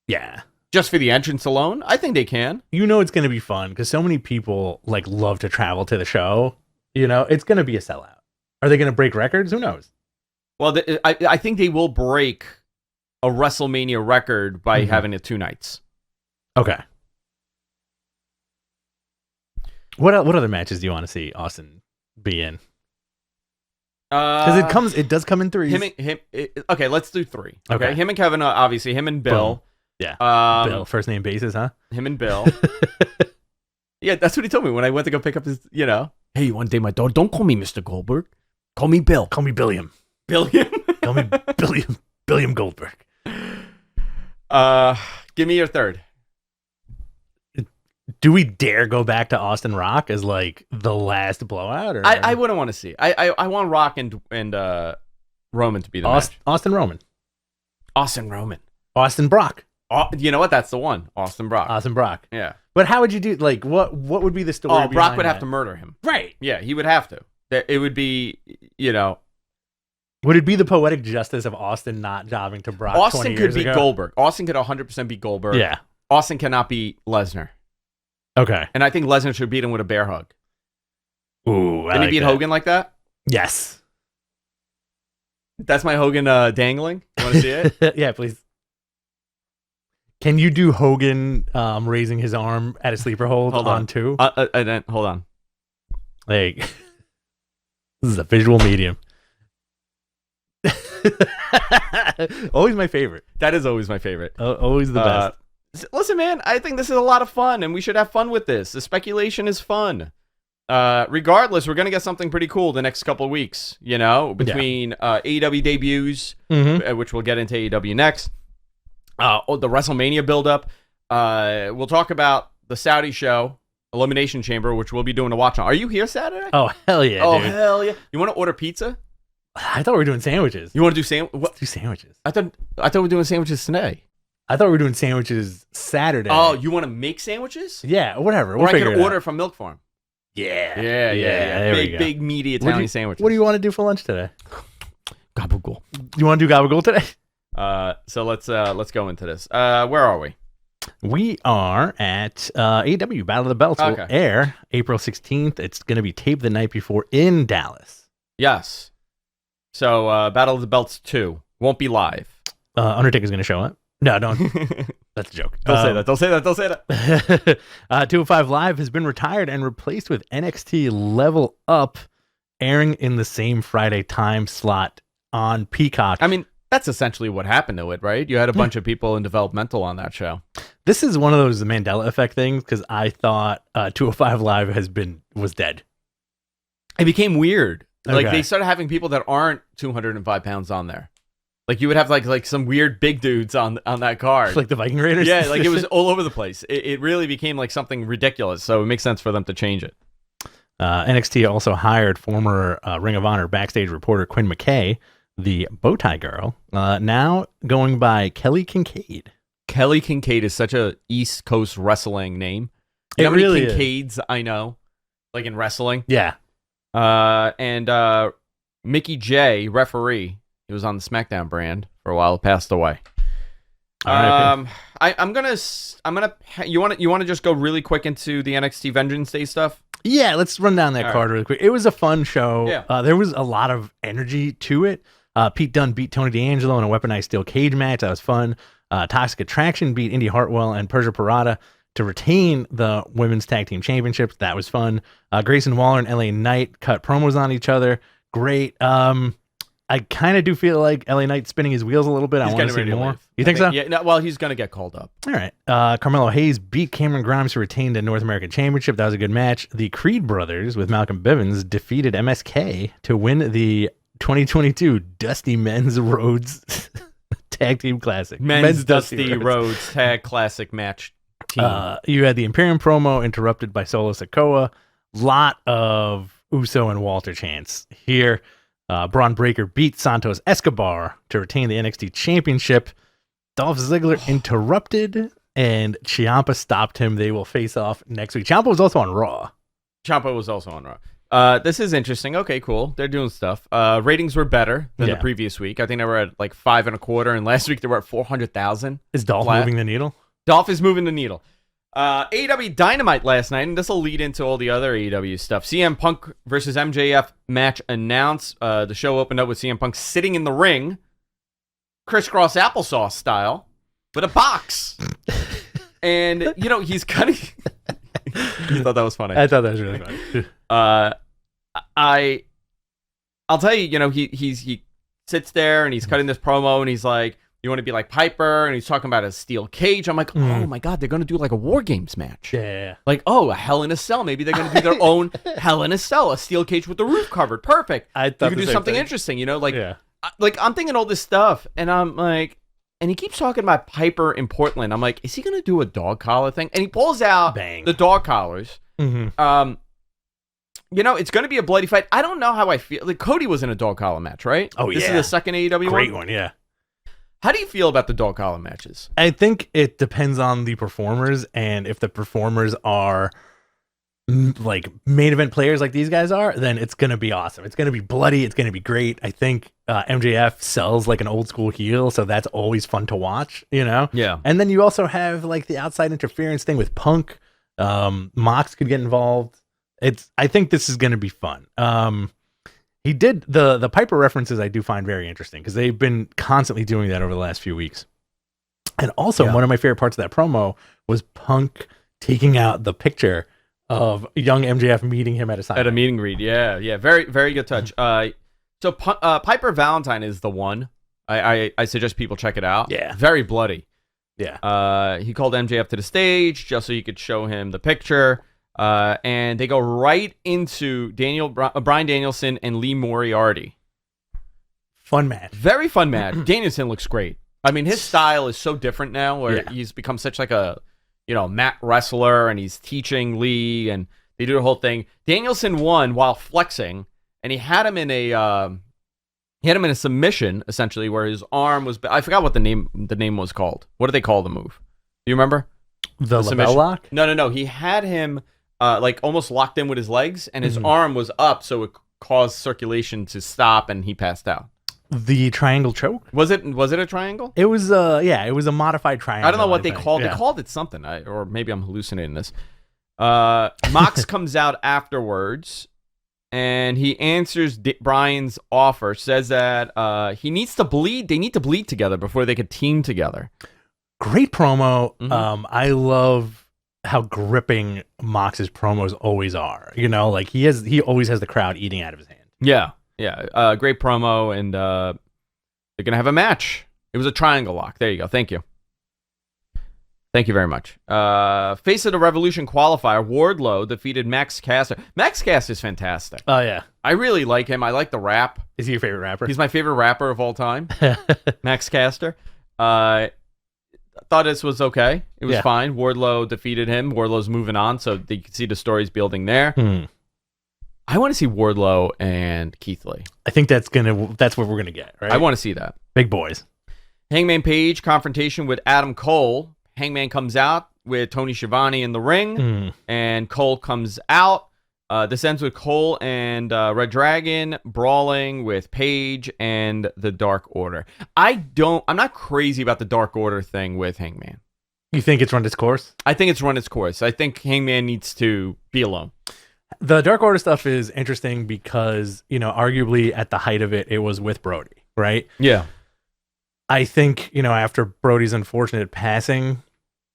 Yeah. Just for the entrance alone? I think they can. It's going to be fun because so many people love to travel to the show. It's going to be a sellout. Are they going to break records? Who knows? Well, I think they will break a WrestleMania record by having it 2 nights. Okay. What other matches do you want to see Austin be in? Because it does come in threes. Okay, let's do 3. Okay, him and Kevin, obviously. Him and Bill. Boom. Yeah. Bill, first name basis, huh? Him and Bill. Yeah, that's what he told me when I went to go pick up his. Hey, you want to date my daughter? Don't call me Mr. Goldberg. Call me Bill. Call me Billiam. Billiam. Call me Billiam Goldberg. Give me your third. Do we dare go back to Austin Rock as like the last blowout? Or I wouldn't want to see. I want Rock and Roman to be the match. Austin Roman. Austin Roman. Austin Brock. You know what? That's the one. Austin Brock. Austin Brock. Yeah. But how would you do? Like, what would be the story? Oh, Brock would have to murder him. Right. Yeah, he would have to. It would be, Would it be the poetic justice of Austin not jobbing to Brock? Austin 20 could years beat ago? Goldberg. Austin could 100% beat Goldberg. Yeah. Austin cannot beat Lesnar. Okay. And I think Lesnar should beat him with a bear hug. Ooh. Did he beat Hogan like that? Yes. That's my Hogan dangling. You want to see it? Yeah, please. Can you do Hogan raising his arm at a sleeper hold on 2? Hold on. Like, this is a visual medium. Always my favorite. That is always my favorite. Always the best. Listen, man, I think this is a lot of fun, and we should have fun with this. The speculation is fun. Regardless, we're going to get something pretty cool the next couple of weeks, between AEW debuts, which we'll get into AEW next. The WrestleMania buildup. We'll talk about the Saudi show, Elimination Chamber, which we'll be doing a watch on. Are you here Saturday? Oh, hell yeah, dude. Oh, hell yeah. You want to order pizza? I thought we were doing sandwiches. You want to do Let's do sandwiches. I thought we were doing sandwiches today. I thought we were doing sandwiches Saturday. Oh, you want to make sandwiches? Yeah, whatever. Or I can order from Milk Farm. Yeah. Big meaty Italian sandwiches. What do you want to do for lunch today? Gabagool. You want to do gabagool today? So let's go into this. Where are we? We are at AEW Battle of the Belts. Will air April 16th. It's going to be taped the night before in Dallas. Yes. So Battle of the Belts 2 won't be live. Undertaker's going to show up. No, don't. That's a joke. Don't say that. 205 Live has been retired and replaced with NXT Level Up, airing in the same Friday time slot on Peacock. I mean, that's essentially what happened to it, right? You had a bunch of people in developmental on that show. This is one of those Mandela effect things because I thought 205 Live was dead. It became weird. Like they started having people that aren't 205 pounds on there. Like you would have like some weird big dudes on that card. Like the Viking Raiders? Yeah, like it was all over the place. It really became like something ridiculous. So it makes sense for them to change it. NXT also hired former Ring of Honor backstage reporter Quinn McKay, the Bowtie Girl, now going by Kelly Kincaid. Kelly Kincaid is such a East Coast wrestling name. You know how many Kincaids I know, like in wrestling? Yeah. And Micky Jay, referee, he was on the SmackDown brand for a while, passed away. I'm gonna. You want to just go really quick into the NXT Vengeance Day stuff? Yeah, let's run down that card really quick. It was a fun show. Yeah. There was a lot of energy to it. Pete Dunne beat Tony D'Angelo in a weaponized steel cage match. That was fun. Toxic Attraction beat Indy Hartwell and Persia Pirotta to retain the Women's Tag Team Championships. That was fun. Grayson Waller and LA Knight cut promos on each other. Great. I kind of do feel like LA Knight's spinning his wheels a little bit. I want to see more. You think so? Yeah. No, well, he's going to get called up. All right. Carmelo Hayes beat Cameron Grimes to retain the North American Championship. That was a good match. The Creed brothers with Malcolm Bivens defeated MSK to win the 2022 Dusty Men's Rhodes Tag Team Classic. Men's Dusty Rhodes Tag Classic match team. You had the Imperium promo interrupted by Solo Sikoa. Lot of Uso and Walter chants here. Braun Breaker beat Santos Escobar to retain the NXT Championship. Dolph Ziggler interrupted, and Ciampa stopped him. They will face off next week. Ciampa was also on Raw. This is interesting. Okay, cool. They're doing stuff. Ratings were better than the previous week. I think they were at like 5.25, and last week they were at 400,000. Is Dolph moving the needle? Dolph is moving the needle. AEW Dynamite last night, and this will lead into all the other AEW stuff. CM Punk versus MJF match announced. The show opened up with CM Punk sitting in the ring, crisscross applesauce style, with a box. And, he's kind of... You thought that was funny. I thought that was really funny. I'll tell you, he sits there and he's cutting this promo and he's like, you want to be like Piper, and he's talking about a steel cage. I'm like, oh my God, they're going to do like a War Games match. Yeah. Like, a Hell in a Cell. Maybe they're going to do their own Hell in a Cell, a steel cage with the roof covered. Perfect. I thought you could do something interesting, like, yeah. like I'm thinking all this stuff, and I'm like, and he keeps talking about Piper in Portland. I'm like, is he going to do a dog collar thing? And he pulls out the dog collars. Mm-hmm. It's going to be a bloody fight. I don't know how I feel. Like, Cody was in a dog collar match, right? Oh, This is the second AEW Great one, yeah. How do you feel about the dog collar matches? I think it depends on the performers, and if the performers are like main event players like these guys are, then it's going to be awesome. It's going to be bloody. It's going to be great. I think MJF sells like an old school heel, so that's always fun to watch, Yeah. And then you also have like the outside interference thing with Punk. Mox could get involved. I think this is going to be fun. He did the Piper references I do find very interesting because they've been constantly doing that over the last few weeks. And also one of my favorite parts of that promo was Punk taking out the picture of young MJF meeting him at a signing. At a meet and greet. Yeah. Very, very good touch. So Piper Valentine is the one. I suggest people check it out. Yeah. Very bloody. Yeah. He called MJF to the stage just so he could show him the picture. And they go right into Bryan Danielson and Lee Moriarty. Fun match. Very fun match. Danielson looks great. I mean, his style is so different now where he's become such like a, mat wrestler, and he's teaching Lee, and they do the whole thing. Danielson won while flexing, and he had him in a submission, essentially, where his arm was, I forgot what the name was called. What do they call the move? Do you remember? The lapel lock? No. He had him like almost locked in with his legs, and his arm was up, so it caused circulation to stop, and he passed out. The triangle choke? Was it a triangle? It was it was a modified triangle. I don't know what they called. Yeah. They called it something, or maybe I'm hallucinating this. Mox comes out afterwards, and he answers Brian's offer. Says that he needs to bleed. They need to bleed together before they could team together. Great promo. I love how gripping Mox's promos always are. Like he always has the crowd eating out of his hand. Yeah. Great promo, and they're gonna have a match. It was a triangle lock. There you go. Thank you very much. Face of the Revolution qualifier, Wardlow defeated Max Caster. Max Caster is fantastic. Oh yeah, I really like him. I like the rap. Is he your favorite rapper? He's my favorite rapper of all time. Max Caster. I thought this was okay. It was fine. Wardlow defeated him. Wardlow's moving on, so you can see the stories building there. I want to see Wardlow and Keith Lee. I think that's what we're gonna get, right? I want to see that. Big boys. Hangman Page confrontation with Adam Cole. Hangman comes out with Tony Schiavone in the ring, and Cole comes out. This ends with Cole and Red Dragon brawling with Page and the Dark Order. I'm not crazy about the Dark Order thing with Hangman. You think it's run its course? I think it's run its course. I think Hangman needs to be alone. The Dark Order stuff is interesting because, arguably at the height of it, it was with Brody, right? Yeah. I think, after Brody's unfortunate passing,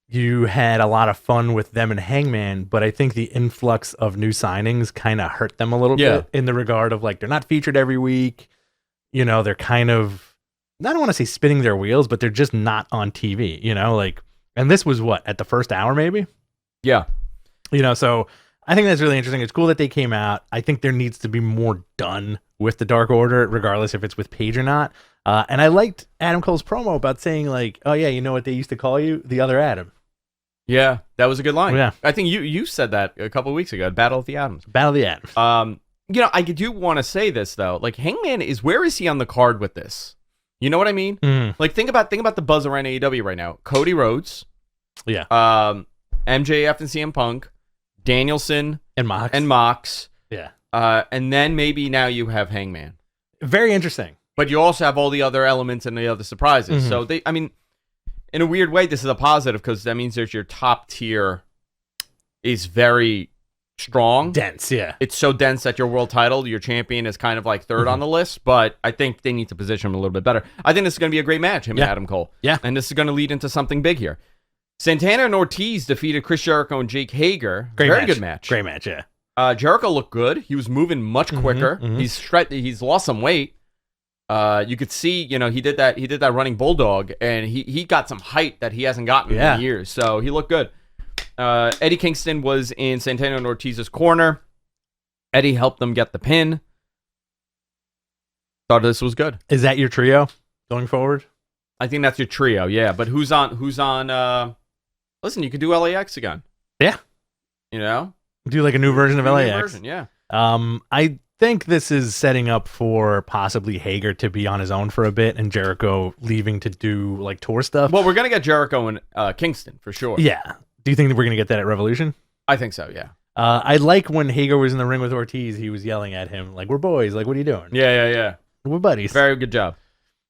you had a lot of fun with them and Hangman, but I think the influx of new signings kind of hurt them a little bit in the regard of like, they're not featured every week. They're kind of, I don't want to say spinning their wheels, but they're just not on TV, and this was at the first hour, maybe? Yeah. So I think that's really interesting. It's cool that they came out. I think there needs to be more done with the Dark Order, regardless if it's with Page or not. And I liked Adam Cole's promo about saying like, oh yeah, you know what they used to call you? The other Adam. Yeah, that was a good line. Yeah. I think you said that a couple of weeks ago, Battle of the Atoms. Battle of the Atoms. I do want to say this though. Like Hangman where is he on the card with this? You know what I mean? Like think about the buzz around AEW right now. Cody Rhodes. Yeah. MJF and CM Punk. Danielson and Mox. Yeah. And then maybe now you have Hangman. Very interesting. But you also have all the other elements and the other surprises. So in a weird way, this is a positive because that means there's your top tier is very strong. Dense, yeah. It's so dense that your world title, your champion, is kind of like third on the list, but I think they need to position him a little bit better. I think this is going to be a great match, him and Adam Cole. Yeah. And this is going to lead into something big here. Santana and Ortiz defeated Chris Jericho and Jake Hager. Very good match. Great match, yeah. Jericho looked good. He was moving much quicker. He's lost some weight. You could see, he did that running bulldog, and he got some height that he hasn't gotten in years. So he looked good. Eddie Kingston was in Santana and Ortiz's corner. Eddie helped them get the pin. Thought this was good. Is that your trio going forward? I think that's your trio, yeah. But who's on? Listen, you could do LAX again. Yeah. Do like a new version of LAX. Yeah. I think this is setting up for possibly Hager to be on his own for a bit and Jericho leaving to do like tour stuff. Well, we're gonna get Jericho and Kingston for sure. Yeah. Do you think that we're gonna get that at Revolution? I think so. Yeah. I like when Hager was in the ring with Ortiz. He was yelling at him like, "We're boys. Like, what are you doing?" Yeah. We're buddies. Very good job.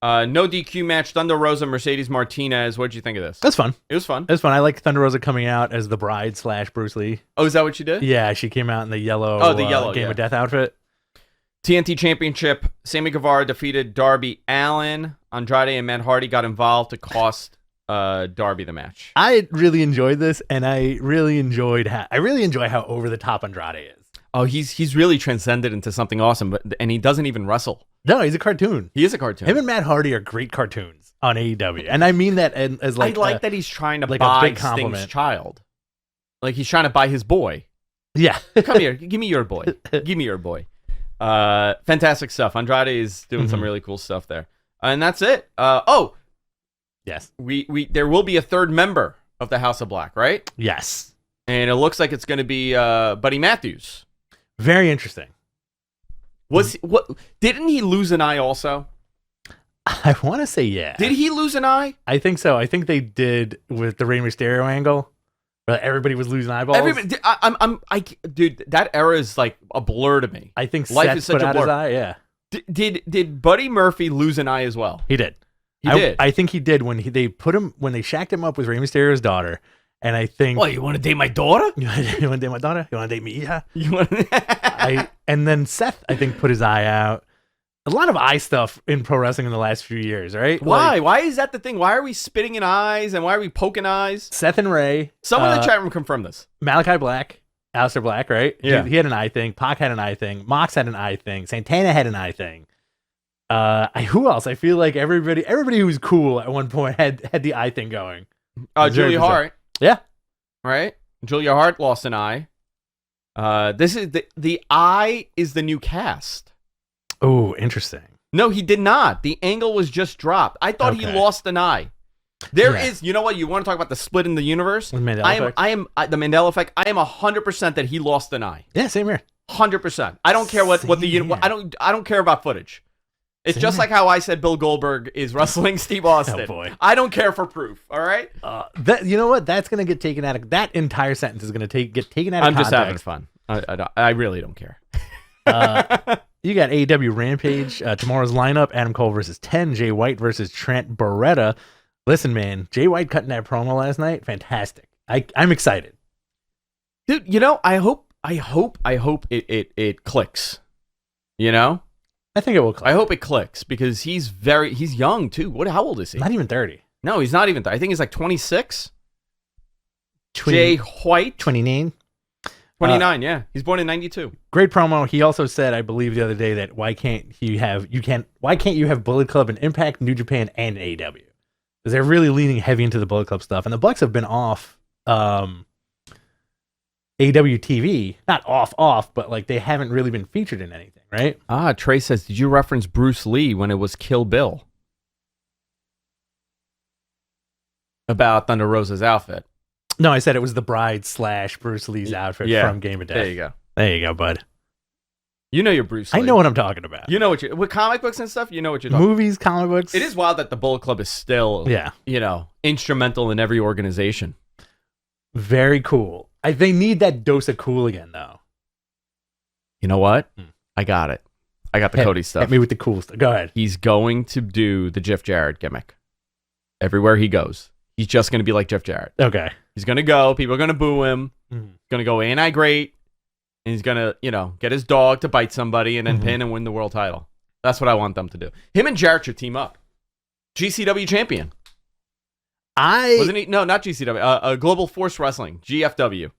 No DQ match. Thunder Rosa, Mercedes Martinez. What did you think of this? That's fun. It was fun. It was fun. I like Thunder Rosa coming out as the bride / Bruce Lee. Oh, is that what she did? Yeah, she came out in the yellow. Game of Death outfit. TNT Championship. Sammy Guevara defeated Darby Allin. Andrade and Matt Hardy got involved to cost Darby the match. I really enjoyed this, and I really enjoy how over the top Andrade is. Oh, he's really transcended into something awesome, and he doesn't even wrestle. No, he's a cartoon. He is a cartoon. Him and Matt Hardy are great cartoons on AEW, and I mean that as like I like that he's trying to like buy Sting's child. Like he's trying to buy his boy. Yeah, come here, give me your boy. Give me your boy. Fantastic stuff. Andrade is doing some really cool stuff there, and that's it. Yes, there will be a third member of the House of Black, right? Yes, and it looks like it's going to be Buddy Matthews. Very interesting. Didn't he lose an eye also? I want to say yeah. Did he lose an eye? I think so. I think they did with the Rey Mysterio angle. Where everybody was losing eyeballs. Dude, that era is like a blur to me. I think life Seth is such put a out blur. His eye. Yeah. Did Buddy Murphy lose an eye as well? He did. He did. I think he did when they shacked him up with Rey Mysterio's daughter. And I think, well, you want to date my daughter? You want to date my daughter? You want to date me? Yeah. You and then Seth, I think, put his eye out. A lot of eye stuff in pro wrestling in the last few years, right? Why? Why is that the thing? Why are we spitting in eyes and why are we poking eyes? Seth and Ray. Someone in the chat room confirm this. Malachi Black, Aleister Black, right? Yeah. He had an eye thing. Pac had an eye thing. Mox had an eye thing. Santana had an eye thing. Who else? I feel like everybody who was cool at one point had the eye thing going. Julia Hart. Yeah. Right? Julia Hart lost an eye. This is the eye is the new cast. Oh, interesting. No, he did not. The angle was just dropped. I thought he lost an eye. There is, you know what? You want to talk about the split in the universe? I am the Mandela effect. I am 100% that he lost an eye. Yeah, same here. 100%. I don't care what I don't care about footage. It's just like how I said Bill Goldberg is wrestling Steve Austin. Oh boy. I don't care for proof. All right. You know what? That's gonna get taken out of that entire sentence is gonna get taken out of context. I'm just having fun. I really don't care. You got AEW Rampage tomorrow's lineup: Adam Cole versus 10, Jay White versus Trent Beretta. Listen, man, Jay White cutting that promo last night, fantastic. I'm excited, dude. I hope it clicks. I think it will click. I hope it clicks because he's young too. How old is he? Not even 30. No, he's not even 30. I think he's like 26. Jay White. 29. 29, yeah. He's born in 92. Great promo. He also said, I believe the other day, that why can't you have Bullet Club and Impact, New Japan, and AEW? Because they're really leaning heavy into the Bullet Club stuff. And the Bucks have been off AEW TV. Not off, but like they haven't really been featured in anything, right? Trey says, did you reference Bruce Lee when it was Kill Bill? About Thunder Rosa's outfit. No, I said it was the bride / Bruce Lee's outfit from Game of Death. There you go. There you go, bud. You know your Bruce Lee. I know what I'm talking about. You know with comic books and stuff, you know what you're talking about. Movies, comic books. It is wild that the Bullet Club is still, instrumental in every organization. Very cool. They need that dose of cool again, though. You know what? I got it. I got the Cody stuff. Hit me with the cool stuff. Go ahead. He's going to do the Jeff Jarrett gimmick. Everywhere he goes. He's just going to be like Jeff Jarrett. Okay. He's going to go. People are going to boo him. He's going to go anti-great. And he's going to, get his dog to bite somebody and then pin and win the world title. That's what I want them to do. Him and Jarrett should team up. GCW champion. Wasn't he? No, not GCW. Global Force Wrestling. GFW.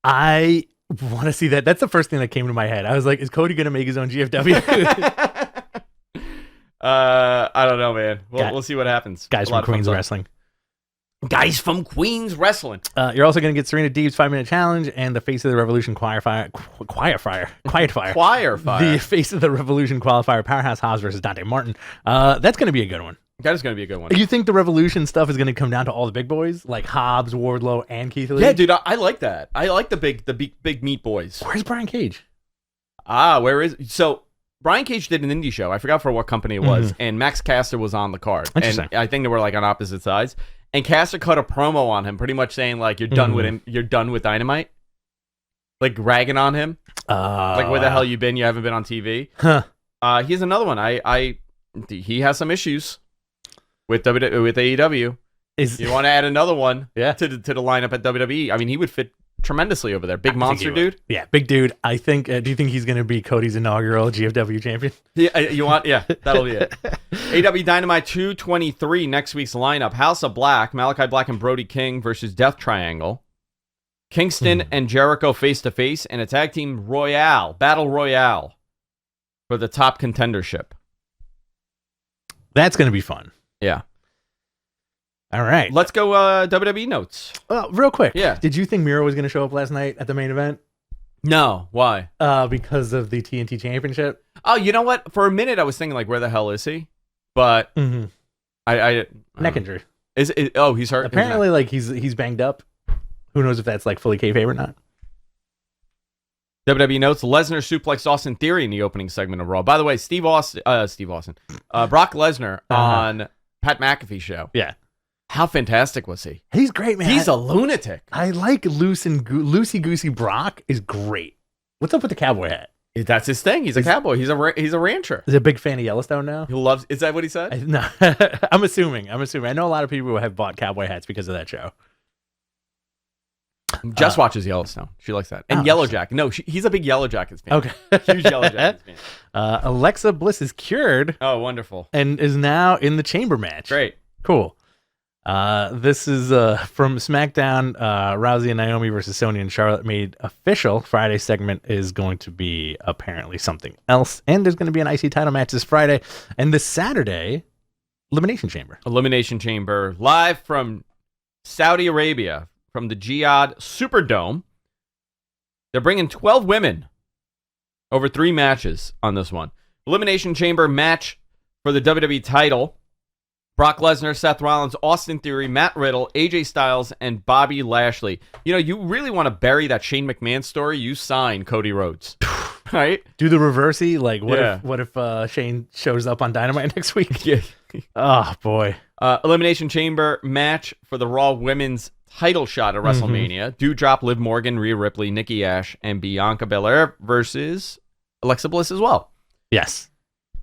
I want to see that. That's the first thing that came to my head. I was like, is Cody going to make his own GFW? I don't know, man. We'll see what happens. Guys from Queens Wrestling. Guys from Queens Wrestling. You're also going to get Serena Deeb's 5-minute challenge and the Face of the Revolution Quiet Fire. The Face of the Revolution qualifier, Powerhouse Hobbs versus Dante Martin. That's going to be a good one. That is going to be a good one. You think the Revolution stuff is going to come down to all the big boys like Hobbs, Wardlow, and Keith Lee? Yeah, dude, I like that. I like the big meat boys. Where's Brian Cage? Where is so? Brian Cage did an indie show. I forgot for what company it was, and Max Caster was on the card. And I think they were like on opposite sides. And Caster cut a promo on him, pretty much saying like, "You're done with him. You're done with Dynamite." Like ragging on him. Like, where the hell you been? You haven't been on TV. Huh. Here's another one. He has some issues with AEW. You want to add another one to the lineup at WWE? I mean, he would fit tremendously over there. Big monster dude. Yeah, big dude. I think. Do you think he's going to be Cody's inaugural GFW champion? Yeah, you want? Yeah, that'll be it. AEW Dynamite 223 next week's lineup: House of Black, Malachi Black and Brody King versus Death Triangle. Kingston and Jericho face to face, and a tag team battle royale for the top contendership. That's going to be fun. Yeah. All right. Let's go WWE notes. Real quick. Yeah. Did you think Miro was going to show up last night at the main event? No. Why? Because of the TNT Championship. Oh, you know what? For a minute, I was thinking, like, where the hell is he? But I neck injury. Is it? Oh, he's hurt. Apparently, like he's banged up. Who knows if that's like fully kayfabe or not? WWE notes: Lesnar suplexed Austin Theory in the opening segment of Raw. By the way, Brock Lesnar on Pat McAfee's show. Yeah. How fantastic was he? He's great, man. He's a lunatic. I like Loosey Goosey Brock is great. What's up with the cowboy hat? That's his thing. He's a cowboy. He's a rancher. He's a big fan of Yellowstone now. He loves. Is that what he said? No, I'm assuming. I know a lot of people who have bought cowboy hats because of that show. Jess watches Yellowstone. She likes that. And Yellow Jacket. No, he's a big Yellow Jackets fan. Okay. Huge Yellow Jackets fan. Alexa Bliss is cured. Oh, wonderful. And is now in the chamber match. Great. Cool. This is from SmackDown. Rousey and Naomi versus Sonya and Charlotte made official. Friday's segment is going to be apparently something else. And there's going to be an IC title match this Friday. And this Saturday, Elimination Chamber. Elimination Chamber live from Saudi Arabia. From the Jihad Superdome. They're bringing 12 women over 3 matches on this one. Elimination Chamber match for the WWE title. Brock Lesnar, Seth Rollins, Austin Theory, Matt Riddle, AJ Styles, and Bobby Lashley. You know, you really want to bury that Shane McMahon story, you sign Cody Rhodes. Right? Do the reversey. Like, what if Shane shows up on Dynamite next week? Yeah. Oh, boy. Elimination Chamber match for the Raw Women's title shot at WrestleMania. Doudrop, Liv Morgan, Rhea Ripley, Nikki Ash, and Bianca Belair versus Alexa Bliss as well. Yes.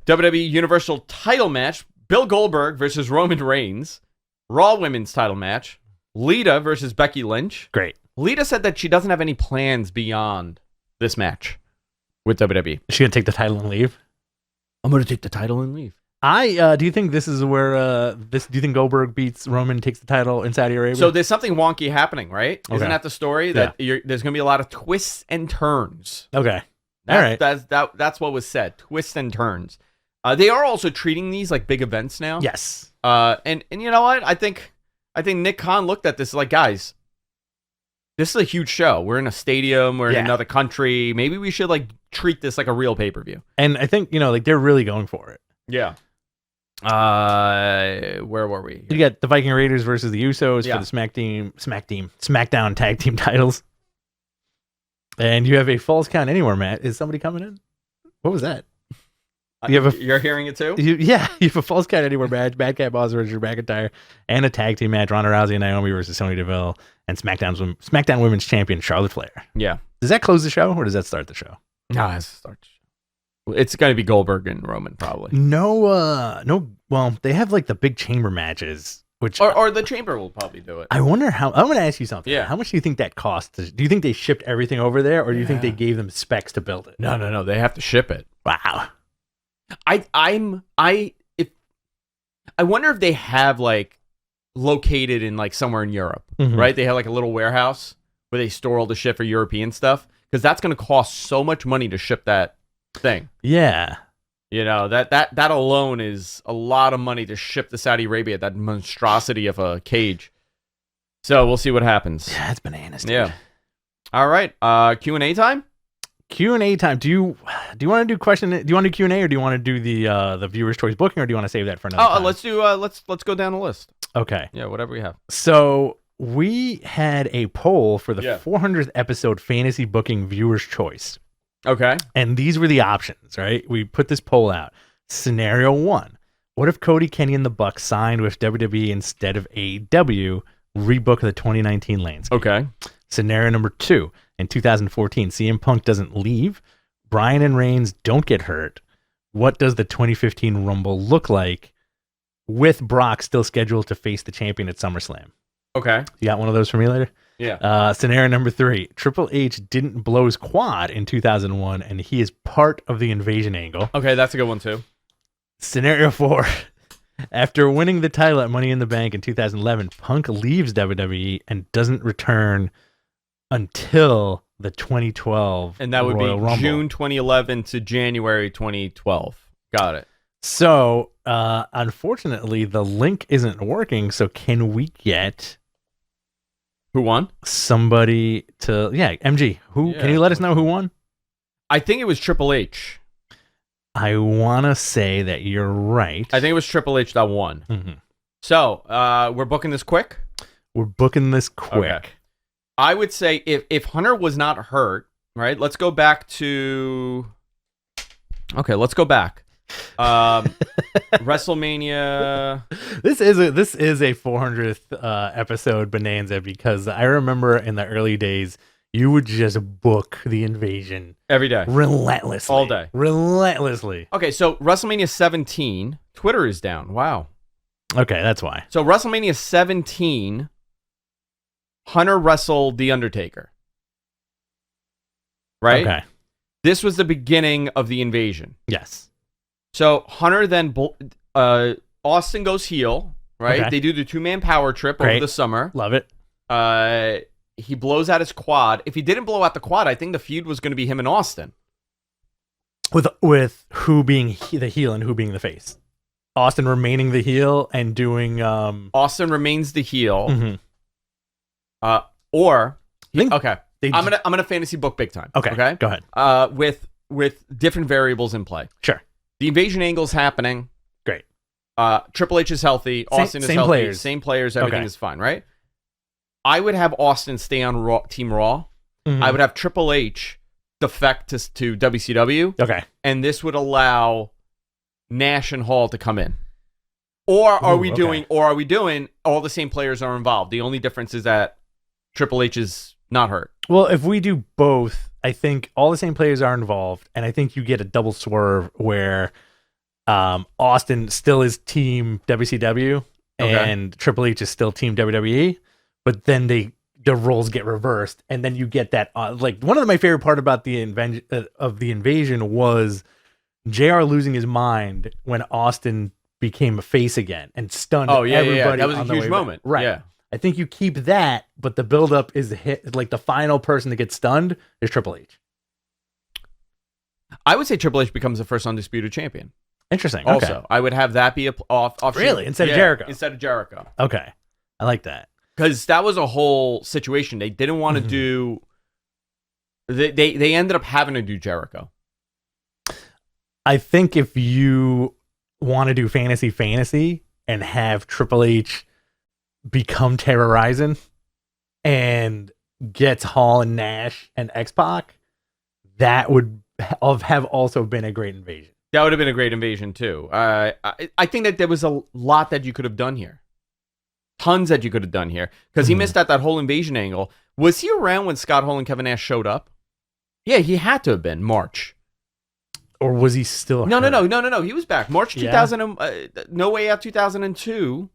WWE Universal title match. Bill Goldberg versus Roman Reigns. Raw Women's title match. Lita versus Becky Lynch. Great. Lita said that she doesn't have any plans beyond this match with WWE. Is she going to take the title and leave? I'm going to take the title and leave. Do you think this is where do you think Goldberg beats Roman, takes the title in Saudi Arabia? So there's something wonky happening, right? Okay. Isn't that the story? That there's going to be a lot of twists and turns. Okay. All right. That's what was said. Twists and turns. They are also treating these like big events now. Yes. And you know what? I think Nick Khan looked at this like, guys, this is a huge show. We're in a stadium. We're in another country. Maybe we should like treat this like a real pay-per-view. And I think, like they're really going for it. Yeah. Where were we? You got the Viking Raiders versus the Usos for the SmackDown tag team titles. And you have a Falls Count Anywhere match. Is somebody coming in? What was that? You're hearing it too? You have a Falls Count Anywhere match, Bad Cat Boss versus Rebecca McIntyre, and a tag team match, Ronda Rousey and Naomi versus Sonya Deville, and SmackDown Women's Champion Charlotte Flair. Yeah. Does that close the show, or does that start the show? No, it starts the show. It's going to be Goldberg and Roman, probably. No. Well, they have like the big chamber matches, which or the chamber will probably do it. I wonder how. I'm going to ask you something. Yeah. How much do you think that costs? Do you think they shipped everything over there, or do you think they gave them specs to build it? No. They have to ship it. Wow. I wonder if they have like located in like somewhere in Europe, right? They have like a little warehouse where they store all the shit for European stuff, because that's going to cost so much money to ship that thing. Yeah. You know, that alone is a lot of money to ship to Saudi Arabia, that monstrosity of a cage. So we'll see what happens. Yeah, it's bananas, dude. Yeah. All right. Q&A time? Q&A time. Do you want to do question? Do you want to do Q&A, or do you want to do the viewer's choice booking, or do you want to save that for another time? Let's do let's go down the list. Okay. Yeah, whatever we have. So we had a poll for the Yeah. 400th episode fantasy booking viewer's choice. Okay. And these were the options, right? We put this poll out. Scenario 1. What if Cody, Kenny, and the Bucks signed with WWE instead of AEW? Rebook the 2019 landscape. Okay. Scenario number 2. In 2014, CM Punk doesn't leave. Bryan and Reigns don't get hurt. What does the 2015 Rumble look like with Brock still scheduled to face the champion at SummerSlam? Okay. You got one of those for me later? Yeah. Scenario number 3. Triple H didn't blow his quad in 2001, and he is part of the Invasion Angle. Okay, that's a good one too. Scenario 4. After winning the title at Money in the Bank in 2011, Punk leaves WWE and doesn't return until the 2012 And that would Royal be Rumble. June 2011 to January 2012. Got it. So, unfortunately, the link isn't working. So, can we get Who won? somebody to... Yeah, MG. Who? Yeah. Can you let us know who won? I think it was Triple H. I want to say that you're right. I think it was Triple H that won. Mhm. So, we're booking this quick? We're booking this quick. Okay. I would say if Hunter was not hurt, right? Let's go back to... Okay, let's go back. WrestleMania. This is a 400th episode bonanza, because I remember in the early days you would just book the Invasion Every day. relentlessly, All day. relentlessly. Okay, so WrestleMania 17, Twitter is down. Wow. Okay, that's why. So WrestleMania 17, Hunter wrestled The Undertaker. Right? Okay. This was the beginning of the Invasion. Yes. So Hunter then, Austin goes heel, right? Okay. They do the 2-man power trip over Great. the summer. Love it. He blows out his quad. If he didn't blow out the quad, I think the feud was going to be him and Austin. With who being the heel and who being the face. Austin remaining the heel and doing Austin remains the heel. mhm. Or Think okay, they I'm gonna fantasy book big time. Okay. Okay. Go ahead. With different variables in play. Sure. The Invasion Angle's happening. Great. Triple H is healthy. Austin is same healthy. players. Same players. Everything Okay. is fine, right? I would have Austin stay on Raw, Team Raw. Mhm. I would have Triple H defect to WCW, Okay. and this would allow Nash and Hall to come in. Or are we doing all the same players are involved? The only difference is that Triple H is not hurt. Well, if we do both, I think all the same players are involved, and I think you get a double swerve where Austin still is Team WCW Okay. and Triple H is still Team WWE, but then the roles get reversed, and then you get that like one of my favorite part about the invasion was JR losing his mind when Austin became a face again and stunned everybody. That was on a the huge way moment. back. Right. Yeah. I think you keep that, but the buildup is like the final person to get stunned is Triple H. I would say Triple H becomes the first undisputed champion. Interesting. Also, Okay. I would have that be off Really? Instead of Jericho? Instead of Jericho. Okay. I like that. Because that was a whole situation. They didn't want to do... They ended up having to do Jericho. I think if you want to do fantasy and have Triple H become Terrorizing and gets Hall and Nash and X-Pac, that would have also been a great invasion. That would have been a great invasion, too. I think that there was a lot that you could have done here. Tons that you could have done here. Because he missed out that whole invasion angle. Was he around when Scott Hall and Kevin Nash showed up? Yeah, he had to have been. March. Or was he still No. hurt? He was back. March 2000. No Way Out 2002.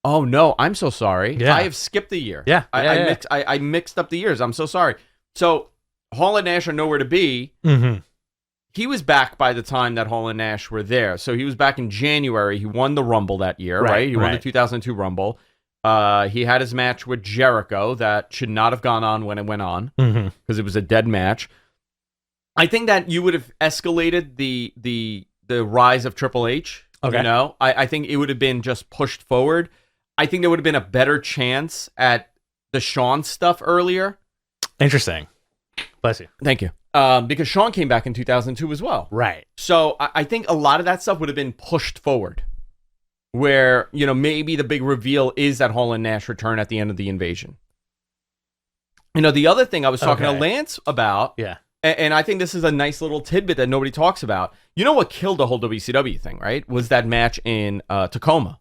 Oh, no. I'm so sorry. Yeah. I have skipped a year. Yeah. I mixed up the years. I'm so sorry. So, Hall and Nash are nowhere to be. Mm-hmm. He was back by the time that Hall and Nash were there. So he was back in January. He won the Rumble that year, right? He won the 2002 Rumble. He had his match with Jericho that should not have gone on when it went on because it was a dead match. I think that you would have escalated the rise of Triple H. Okay. You know, I think it would have been just pushed forward. I think there would have been a better chance at the Shawn stuff earlier. Interesting. Bless you. Thank you. Because Shawn came back in 2002 as well. Right. So I think a lot of that stuff would have been pushed forward. Where, you know, maybe the big reveal is that Hall and Nash return at the end of the Invasion. You know, the other thing I was talking to Lance about, and I think this is a nice little tidbit that nobody talks about. You know what killed the whole WCW thing, right? Was that match in Tacoma.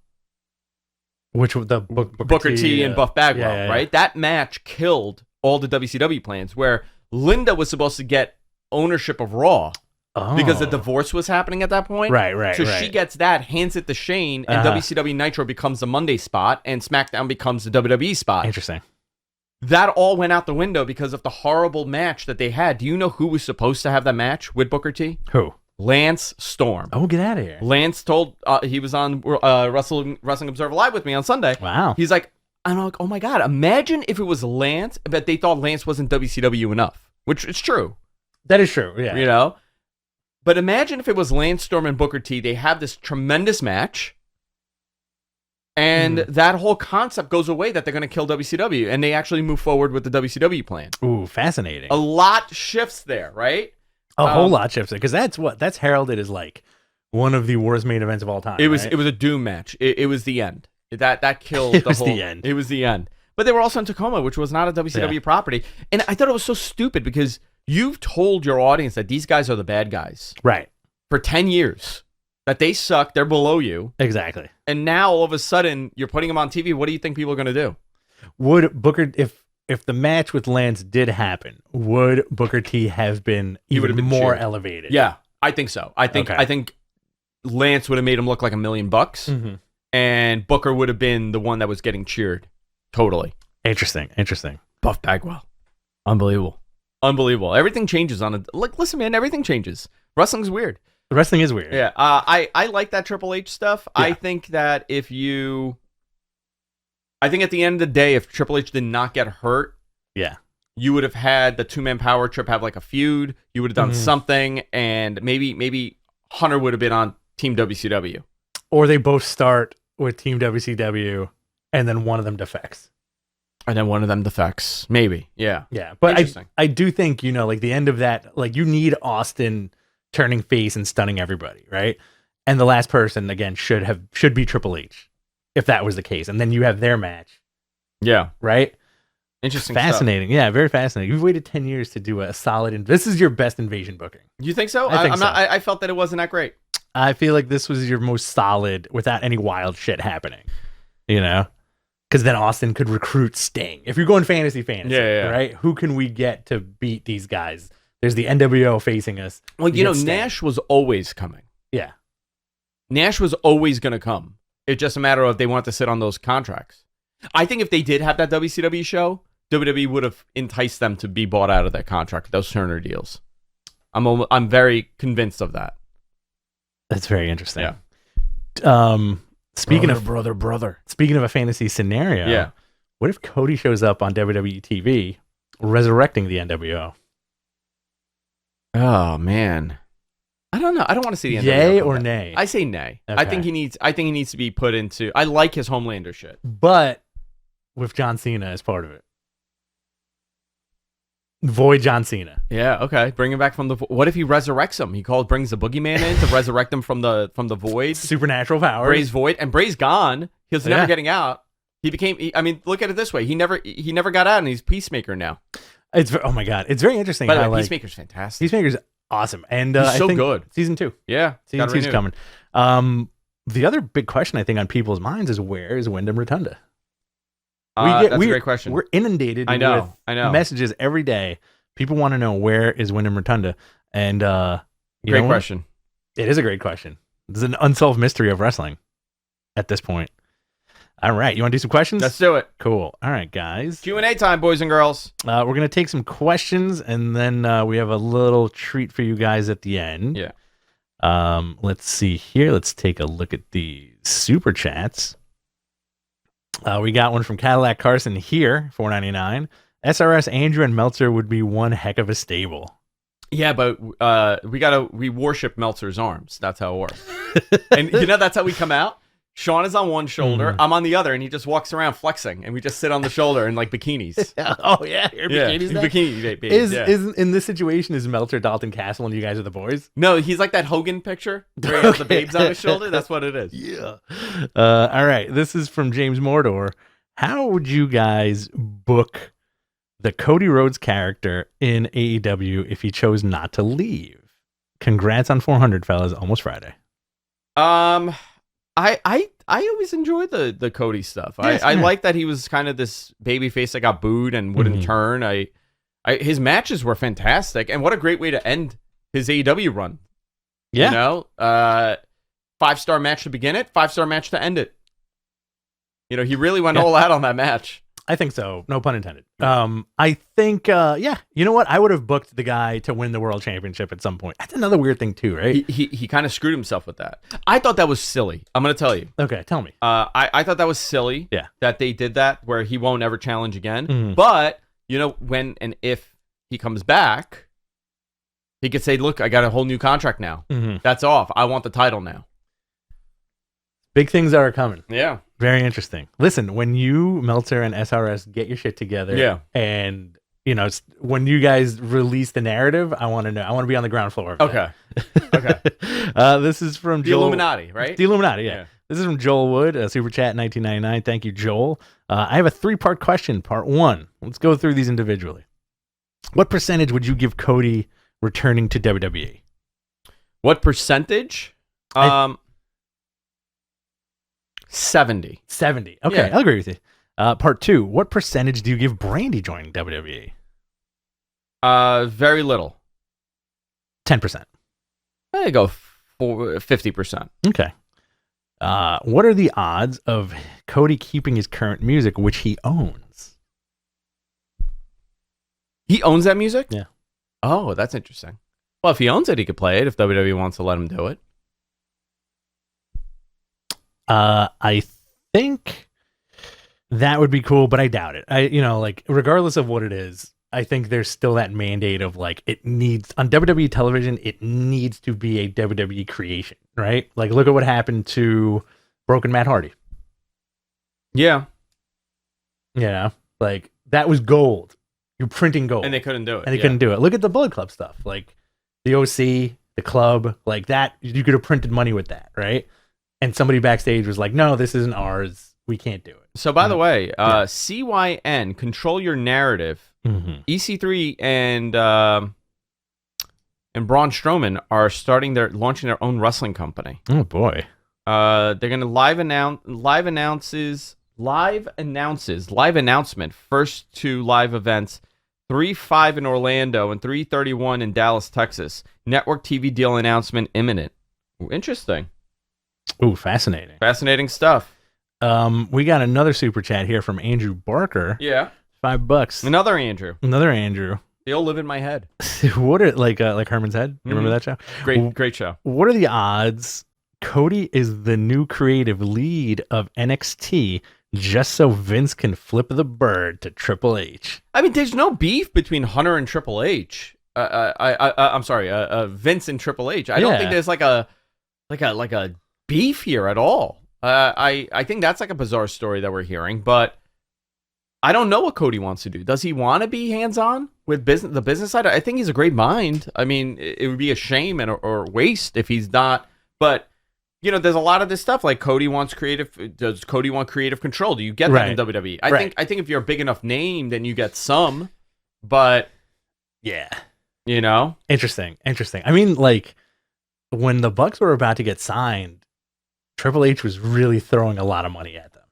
Which the Booker T and Buff Bagwell, right? That match killed all the WCW plans, where Linda was supposed to get ownership of Raw. Because the divorce was happening at that point. Right. So she gets that, hands it to Shane, and WCW Nitro becomes the Monday spot, and SmackDown becomes the WWE spot. Interesting. That all went out the window because of the horrible match that they had. Do you know who was supposed to have that match with Booker T? Who? Lance Storm. Oh, get out of here. Lance told, he was on Wrestling Observer Live with me on Sunday. Wow. He's like, I'm like, oh my God, imagine if it was Lance, but they thought Lance wasn't WCW enough, which is true. That is true, yeah. You know? But imagine if it was Lance Storm and Booker T. They have this tremendous match, and that whole concept goes away that they're going to kill WCW, and they actually move forward with the WCW plan. Ooh, fascinating. A lot shifts there, right? A whole lot shifts there, because that's heralded as like one of the worst main events of all time. It was a doom match. It was the end. That killed the whole. The end. It was the end. But they were also in Tacoma, which was not a WCW property, and I thought it was so stupid because you've told your audience that these guys are the bad guys. Right. For 10 years. That they suck, they're below you. Exactly. And now, all of a sudden, you're putting them on TV. What do you think people are going to do? Would Booker, if the match with Lance did happen, would Booker T have been even more elevated? Yeah, I think so. I think Lance would have made him look like $1 million, and Booker would have been the one that was getting cheered. Totally. Interesting. Buff Bagwell. Unbelievable. Everything changes on it. Like, listen, man, everything changes. Wrestling's weird. Wrestling is weird. Yeah. I like that Triple H stuff. Yeah. I think that at the end of the day, if Triple H did not get hurt, you would have had the two-man power trip have like a feud. You would have done something, and maybe Hunter would have been on Team WCW. Or they both start with Team WCW, and then one of them defects. Maybe. Yeah. Yeah. But I do think, you know, like the end of that, like you need Austin turning face and stunning everybody, right? And the last person, again, should be Triple H, if that was the case. And then you have their match. Yeah. Right? Interesting. Fascinating. Stuff. Yeah, very fascinating. You've waited 10 years to do a solid, this is your best Invasion booking. You think so? I think so. I felt that it wasn't that great. I feel like this was your most solid without any wild shit happening, you know? Because then Austin could recruit Sting. If you're going fantasy, right? Who can we get to beat these guys? There's the NWO facing us. Well, you know, Sting. Nash was always coming. Yeah. Nash was always going to come. It's just a matter of they want to sit on those contracts. I think if they did have that WCW show, WWE would have enticed them to be bought out of that contract, those Turner deals. I'm very convinced of that. That's very interesting. Yeah. Speaking of a fantasy scenario, what if Cody shows up on WWE TV, resurrecting the NWO? Oh man, I don't know. I don't want to see the NWO. Yay or nay? I say nay. Okay. I think he needs to be put into. I like his Homelander shit, but with John Cena as part of it. Void John Cena. Yeah, okay. Bring him back from the. What if he resurrects him? Brings the boogeyman in to resurrect him from the void. Supernatural powers. Bray's void, and Bray's gone. He's never getting out. He became. Look at it this way. He never got out, and he's Peacemaker now. Oh my god, it's very interesting. By the way, Peacemaker's fantastic. Peacemaker's awesome, and he's so good. Season 2. Yeah, season 2's coming. The other big question I think on people's minds is where is Wyndham Rotunda? That's a great question. We're inundated with messages every day. People want to know where is Wyndham Rotunda, and great question. It is a great question. It's an unsolved mystery of wrestling at this point. All right, you want to do some questions? Let's do it. Cool. All right, guys. Q&A time, boys and girls. We're gonna take some questions, and then we have a little treat for you guys at the end. Yeah. Let's see here. Let's take a look at the super chats. We got one from Cadillac Carson here, $4.99. SRS, Andrew, and Meltzer would be one heck of a stable. Yeah, but we worship Meltzer's arms. That's how it works. And that's how we come out. Sean is on one shoulder, I'm on the other, and he just walks around flexing, and we just sit on the shoulder in like bikinis. Oh yeah, bikinis. Bikini. Is in this situation is Meltzer Dalton Castle and you guys are the boys? No, he's like that Hogan picture where he has the babes on his shoulder. That's what it is. Yeah. All right. This is from James Mordor. How would you guys book the Cody Rhodes character in AEW if he chose not to leave? Congrats on 400, fellas. Almost Friday. I always enjoy the Cody stuff. I like that he was kind of this babyface that got booed and wouldn't turn. His matches were fantastic, and what a great way to end his AEW run. Yeah, 5-star match to begin it, 5-star match to end it. He really went all out on that match. I think so. No pun intended. I think, you know what? I would have booked the guy to win the world championship at some point. That's another weird thing too, right? He kind of screwed himself with that. I thought that was silly. I'm going to tell you. Okay, tell me. I thought that was silly. Yeah. That they did that where he won't ever challenge again. But, when and if he comes back, he could say, look, I got a whole new contract now. That's off. I want the title now. Big things are coming. Yeah. Very interesting. Listen, when you, Meltzer, and SRS get your shit together, and when you guys release the narrative, I want to know. I want to be on the ground floor. Okay. This is from the Joel. Illuminati, right? The Illuminati, yeah. This is from Joel Wood, Super Chat 1999. Thank you, Joel. I have a 3-part question. Part 1. Let's go through these individually. What percentage would you give Cody returning to WWE? What percentage? 70. 70. Okay, yeah. I'll agree with you. Part 2. What percentage do you give Brandi joining WWE? Very little. 10%. I go 50%. Okay. What are the odds of Cody keeping his current music, which he owns? He owns that music? Yeah. Oh, that's interesting. Well, if he owns it, he could play it if WWE wants to let him do it. I think that would be cool, but I doubt it. Regardless of what it is, I think there's still that mandate of it needs on WWE television. It needs to be a WWE creation, right? Like, look at what happened to Broken Matt Hardy. Yeah. That was gold. You're printing gold, and they couldn't do it. Couldn't do it. Look at the Bullet Club stuff, like the OC, the club, like that. You could have printed money with that, right? And somebody backstage was like, no, this isn't ours. We can't do it. So, by the way, CYN, Control Your Narrative, EC3 and Braun Strowman are launching their own wrestling company. Oh, boy. They're going to live announcement, first 2 live events, 3-5 in Orlando and 3-31 in Dallas, Texas. Network TV deal announcement imminent. Ooh, interesting. Ooh, fascinating. Fascinating stuff. We got another super chat here from Andrew Barker. Yeah. $5. Another Andrew. They all live in my head. What are like Herman's Head? You remember that show? Great show. What are the odds Cody is the new creative lead of NXT just so Vince can flip the bird to Triple H? I mean, there's no beef between Hunter and Triple H. I'm sorry, Vince and Triple H. I don't think there's like a beef here at all. I think that's like a bizarre story that we're hearing, but I don't know what Cody wants to do. Does he want to be hands-on with the business side? I think he's a great mind. I mean, it would be a shame or waste if he's not. But there's a lot of this stuff like Cody wants creative. Does Cody want creative control? Do you get that in WWE? I think if you're a big enough name, then you get some. But yeah, interesting. I mean, like when the Bucks were about to get signed, Triple H was really throwing a lot of money at them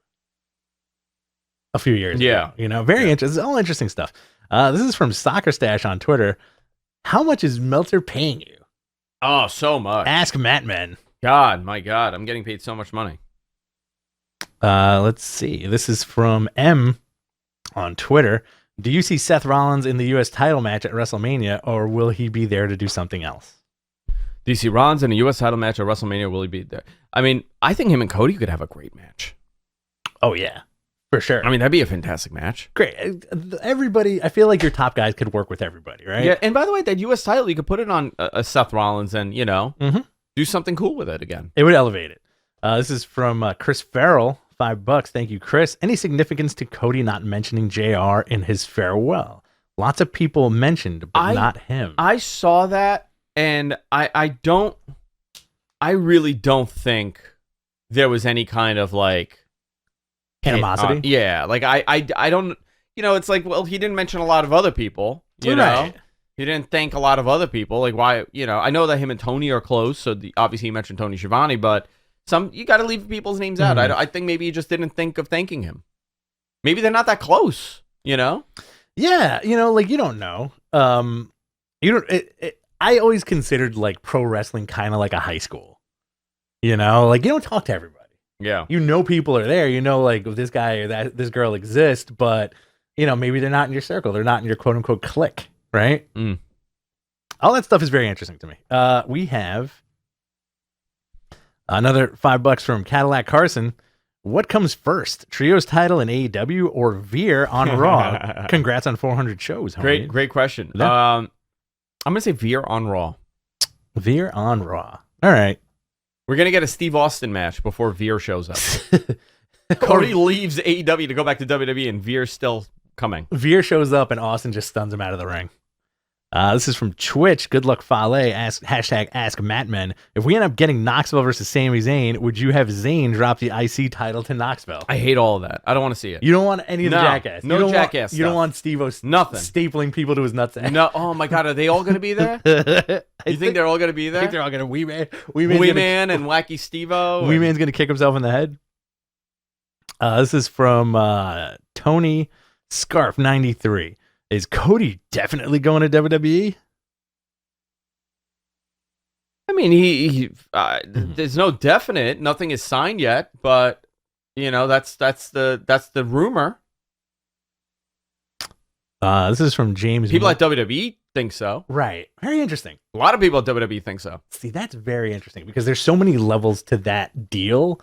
a few years ago. Very interesting. All interesting stuff. This is from Soccer Stash on Twitter. How much is Meltzer paying you? Oh, so much. Ask Matt Men. My God, I'm getting paid so much money. Let's see. This is from M on Twitter. Do you see Seth Rollins in the U.S. title match at WrestleMania, or will he be there to do something else? Do you see Rollins in a U.S. title match at WrestleMania? Will he be there? I mean, I think him and Cody could have a great match. Oh, yeah. For sure. I mean, that'd be a fantastic match. Great. Everybody, I feel like your top guys could work with everybody, right? Yeah, and by the way, that U.S. title, you could put it on Seth Rollins and, do something cool with it again. It would elevate it. This is from Chris Farrell, $5. Thank you, Chris. Any significance to Cody not mentioning JR in his farewell? Lots of people mentioned, but not him. I saw that, and I really don't think there was any kind of like animosity. Yeah, like I don't. It's like, well, he didn't mention a lot of other people. You know, he didn't thank a lot of other people. Like, why? I know that him and Tony are close, so obviously he mentioned Tony Schiavone, but you got to leave people's names out. I think maybe he just didn't think of thanking him. Maybe they're not that close. Yeah, like you don't know. I always considered like pro wrestling kind of like a high school. Like you don't talk to everybody. Yeah. People are there. Like this guy or this girl exist, but maybe they're not in your circle. They're not in your quote unquote clique, right? All that stuff is very interesting to me. We have another $5 from Cadillac Carson. What comes first, Trios title in AEW or Veer on Raw? Congrats on 400 shows. Homie. Great question. Yeah. I'm gonna say Veer on Raw. Veer on Raw. All right. We're gonna get a Steve Austin match before Veer shows up. Cody leaves AEW to go back to WWE, and Veer's still coming. Veer shows up, and Austin just stuns him out of the ring. This is from Twitch. Good luck, Fale. Ask #AskMattmen. If we end up getting Knoxville versus Sami Zayn, would you have Zayn drop the IC title to Knoxville? I hate all of that. I don't want to see it. You don't want any of the jackass. No jackass. You don't want Steve-O stapling people to his nutsack. No. Oh my God. Are they all going to be there? You think they're all going to be there? I think they're all going to Wee Man and Wacky Steve-O. Wee Man's going to kick himself in the head. This is from Tony Scarf 93. Is Cody definitely going to WWE? I mean, there's no definite. Nothing is signed yet, but that's the rumor. This is from James. People at WWE think so. Right. Very interesting. A lot of people at WWE think so. See, that's very interesting because there's so many levels to that deal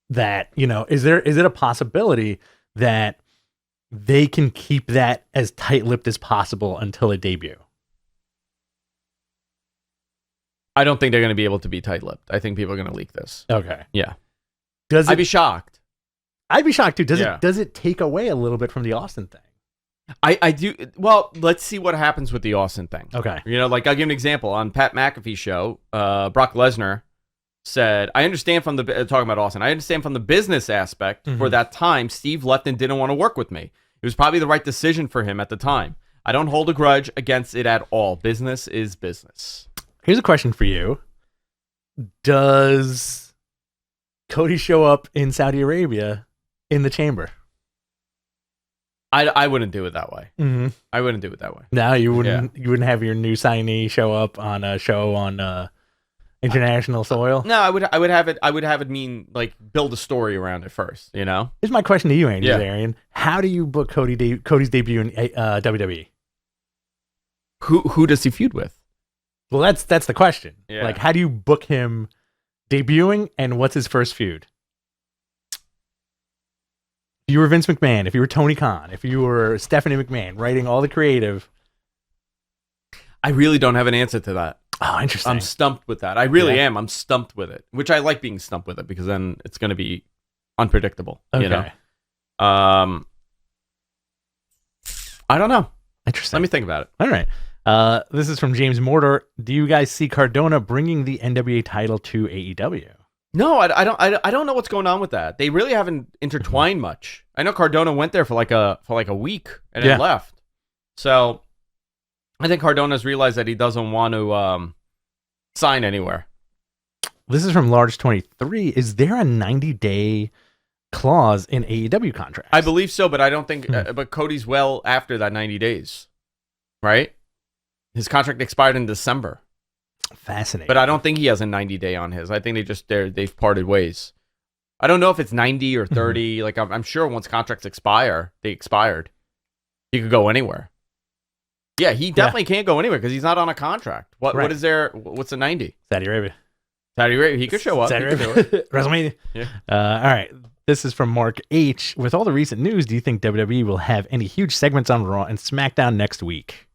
that, is it a possibility that they can keep that as tight-lipped as possible until a debut? I don't think they're going to be able to be tight-lipped. I think people are going to leak this. Okay. Yeah. I'd be shocked. I'd be shocked too. Does it take away a little bit from the Austin thing? I do. Well, let's see what happens with the Austin thing. Okay. Like I'll give an example. On Pat McAfee's show, Brock Lesnar said, I understand from talking about Austin, I understand from the business aspect for that time, Steve left and didn't want to work with me. It was probably the right decision for him at the time. I don't hold a grudge against it at all. Business is business. Here's a question for you. Does Cody show up in Saudi Arabia in the chamber? I wouldn't do it that way. Mm-hmm. I wouldn't do it that way. No, you wouldn't. Yeah. You wouldn't have your new signee show up on a show on international soil. No, I would have it mean like build a story around it first. Here's my question to you, Andy Zarian. How do you book Cody's debut in WWE? Who does he feud with? Well, that's the question. Yeah. Like, how do you book him debuting, and what's his first feud? If you were Vince McMahon, if you were Tony Khan, if you were Stephanie McMahon writing all the creative. I really don't have an answer to that. Oh, interesting. I'm stumped with that. I really am. I'm stumped with it, which I like being stumped with it because then it's going to be unpredictable. Okay. I don't know. Interesting. Let me think about it. All right. This is from James Mortar. Do you guys see Cardona bringing the NWA title to AEW? No, I don't know what's going on with that. They really haven't intertwined much. I know Cardona went there for like a week and then left. So I think Cardona's realized that he doesn't want to sign anywhere. This is from Large 23. Is there a 90-day clause in AEW contracts? I believe so, but I don't think. But Cody's well after that 90 days, right? His contract expired in December. Fascinating. But I don't think he has a 90-day on his. I think they've parted ways. I don't know if it's 90 or 30. Like I'm sure once contracts expire, they expired. He could go anywhere. Yeah, he definitely can't go anywhere because he's not on a contract. What is there? What's a 90? Saudi Arabia. Saudi Arabia. He could show up. Saudi Arabia. WrestleMania. Yeah. All right. This is from Mark H. With all the recent news, do you think WWE will have any huge segments on Raw and SmackDown next week?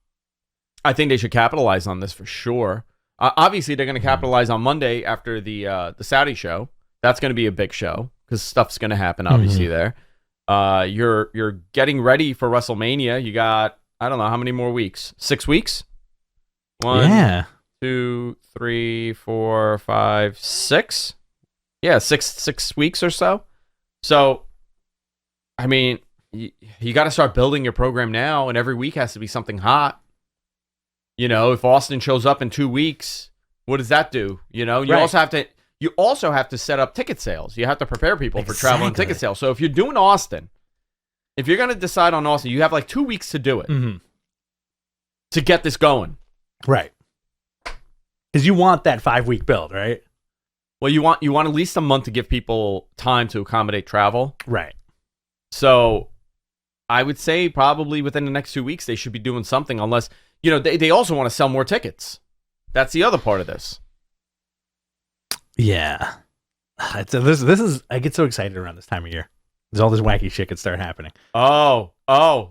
I think they should capitalize on this for sure. Obviously, they're going to capitalize on Monday after the Saudi show. That's going to be a big show because stuff's going to happen, obviously, there. You're getting ready for WrestleMania. You got, I don't know, how many more weeks? 6 weeks? 1, 2, 3, 4, 5, 6? Yeah, six weeks or so. So, I mean, you got to start building your program now, and every week has to be something hot. You know, if Austin shows up in 2 weeks, what does that do? You know, you also have to set up ticket sales. You have to prepare people for travel and ticket sales. So if you're doing Austin, if you're going to decide on Austin, you have like 2 weeks to do it to get this going. Right. Because you want that 5-week build, right? Well, you want at least a month to give people time to accommodate travel. Right. So I would say probably within the next 2 weeks, they should be doing something unless, you know, they also want to sell more tickets. That's the other part of this. Yeah. This is, I get so excited around this time of year. There's all this wacky shit could start happening. Oh,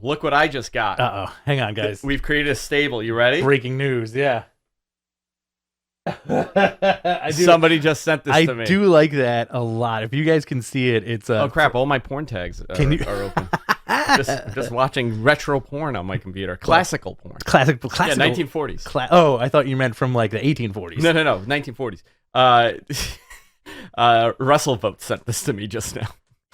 look what I just got. Uh-oh. Hang on, guys. We've created a stable. You ready? Breaking news, yeah. Somebody just sent this to me. I do like that a lot. If you guys can see it, it's oh crap! All my porn tags are open. just watching retro porn on my computer. Classical porn. Classical. Yeah, 1940s. Oh, I thought you meant from like the 1840s. No, 1940s. WrestleVote sent this to me just now.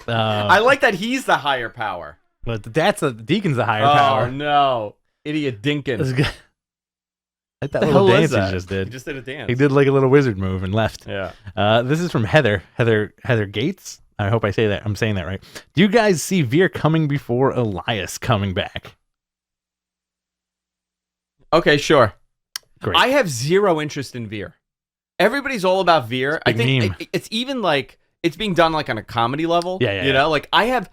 I like that he's the higher power. But Deacon's the higher power. Oh no, idiot Dinkin. Like that little dance he just did. He just did a dance. He did like a little wizard move and left. Yeah. This is from Heather Gates. I hope I'm saying that right. Do you guys see Veer coming before Elias coming back? Okay, sure. Great. I have zero interest in Veer. Everybody's all about Veer. I think it's even like it's being done like on a comedy level. Yeah. You know, like I have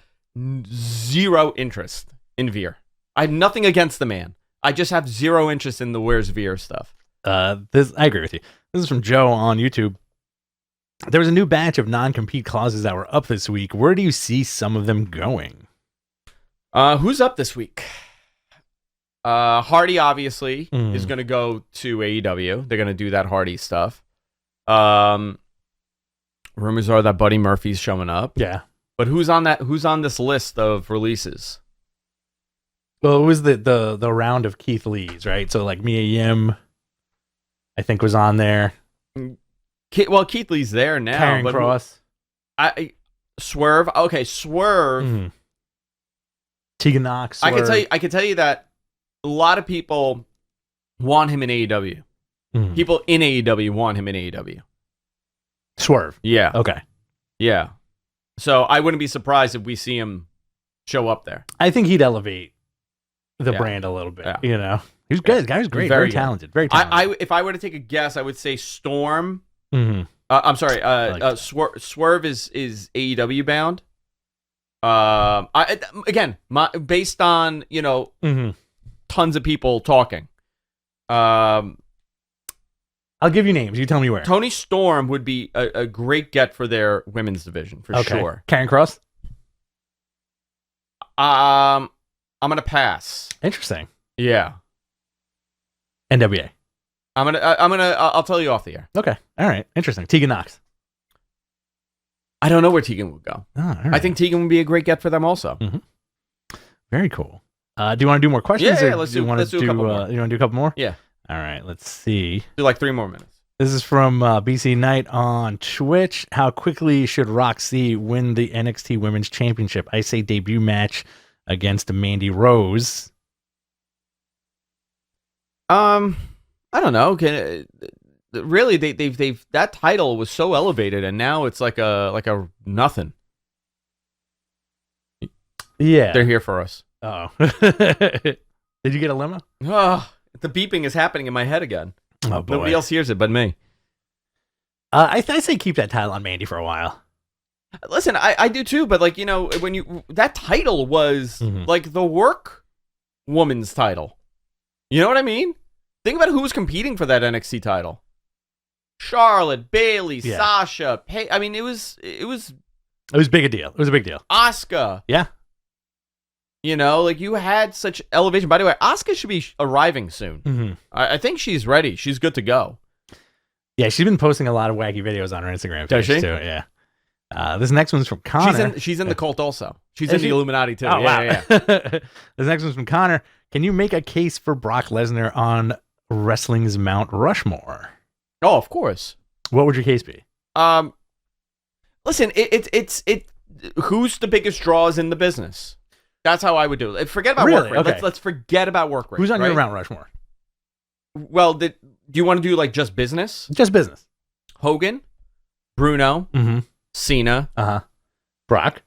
zero interest in Veer. I have nothing against the man. I just have zero interest in the Where's Veer stuff. I agree with you. This is from Joe on YouTube. There was a new batch of non-compete clauses that were up this week. Where do you see some of them going? Who's up this week? Hardy obviously is going to go to AEW. They're going to do that Hardy stuff. Rumors are that Buddy Murphy's showing up. Yeah. But who's on this list of releases? Well, it was the round of Keith Lee's, right? So like Mia Yim, I think, was on there. Keith Lee's there now. Karen Cross. Swerve. Okay, Swerve. Tegan Knox. Swerve. I can tell you that a lot of people want him in AEW. People in AEW want him in AEW. Swerve. Yeah. Okay. Yeah. So I wouldn't be surprised if we see him show up there. I think he'd elevate the brand a little bit. Yeah. You know, he's good. The guy was great. Very talented. Very talented. If I were to take a guess, I would say Storm. I'm sorry. Swerve is AEW bound. Based on tons of people talking. I'll give you names. You tell me where. Tony Storm would be a great get for their women's division for sure. Karen Cross. I'm gonna pass. Interesting. Yeah. NWA. I'll tell you off the air. Okay. All right. Interesting. Tegan Knox. I don't know where Tegan would go. Oh, all right. I think Tegan would be a great get for them also. Very cool. Do you want to do more questions? Yeah, let's do a couple more. You want to do a couple more? Yeah. All right. Let's see. Do like 3 more minutes. This is from BC Knight on Twitch. How quickly should Roxy win the NXT Women's Championship? I say debut match against Mandy Rose. I don't know. Really, they've that title was so elevated, and now it's like a nothing. Yeah, they're here for us. Oh, did you get a limo? Oh, the beeping is happening in my head again. Oh boy, nobody else hears it but me. I say keep that title on Mandy for a while. Listen, I do too, but when that title was like the work woman's title. You know what I mean? Think about who was competing for that NXT title. Charlotte, Bayley, Sasha. I mean, it was It was big a deal. It was a big deal. Asuka. Yeah. You know, like you had such elevation. By the way, Asuka should be arriving soon. Mm-hmm. I think she's ready. She's good to go. Yeah, she's been posting a lot of wacky videos on her Instagram page too. Yeah. This next one's from Connor. She's in the cult also. She's in the Illuminati too. Oh, yeah, wow. This next one's from Connor. Can you make a case for Brock Lesnar on wrestling's Mount Rushmore? Oh, of course. What would your case be? Listen, it's who's the biggest draws in the business? That's how I would do it. Forget about work rate. Okay. Let's forget about work rate. Who's on right? your Mount Rushmore? Well, do you want to do like just business? Just business. Hogan, Bruno, Mm-hmm. Cena, Brock.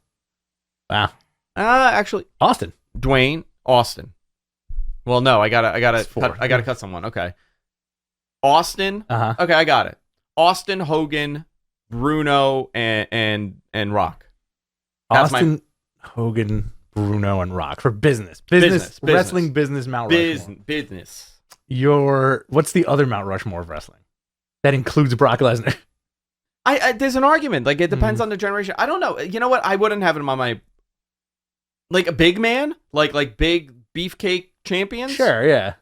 Wow. Actually, Austin. Dwayne, Austin. Well, no, I gotta cut someone. Okay, Austin. Okay, I got it. Austin, Hogan, Bruno, and Rock. That's Austin, Hogan, Bruno, and Rock for business. Business. Wrestling business Mount Rushmore. Business. What's the other Mount Rushmore of wrestling? That includes Brock Lesnar. There's an argument. Like, it depends on the generation. I don't know. You know what? I wouldn't have him on my... Like, a big man? Like big beefcake champions? Sure, yeah.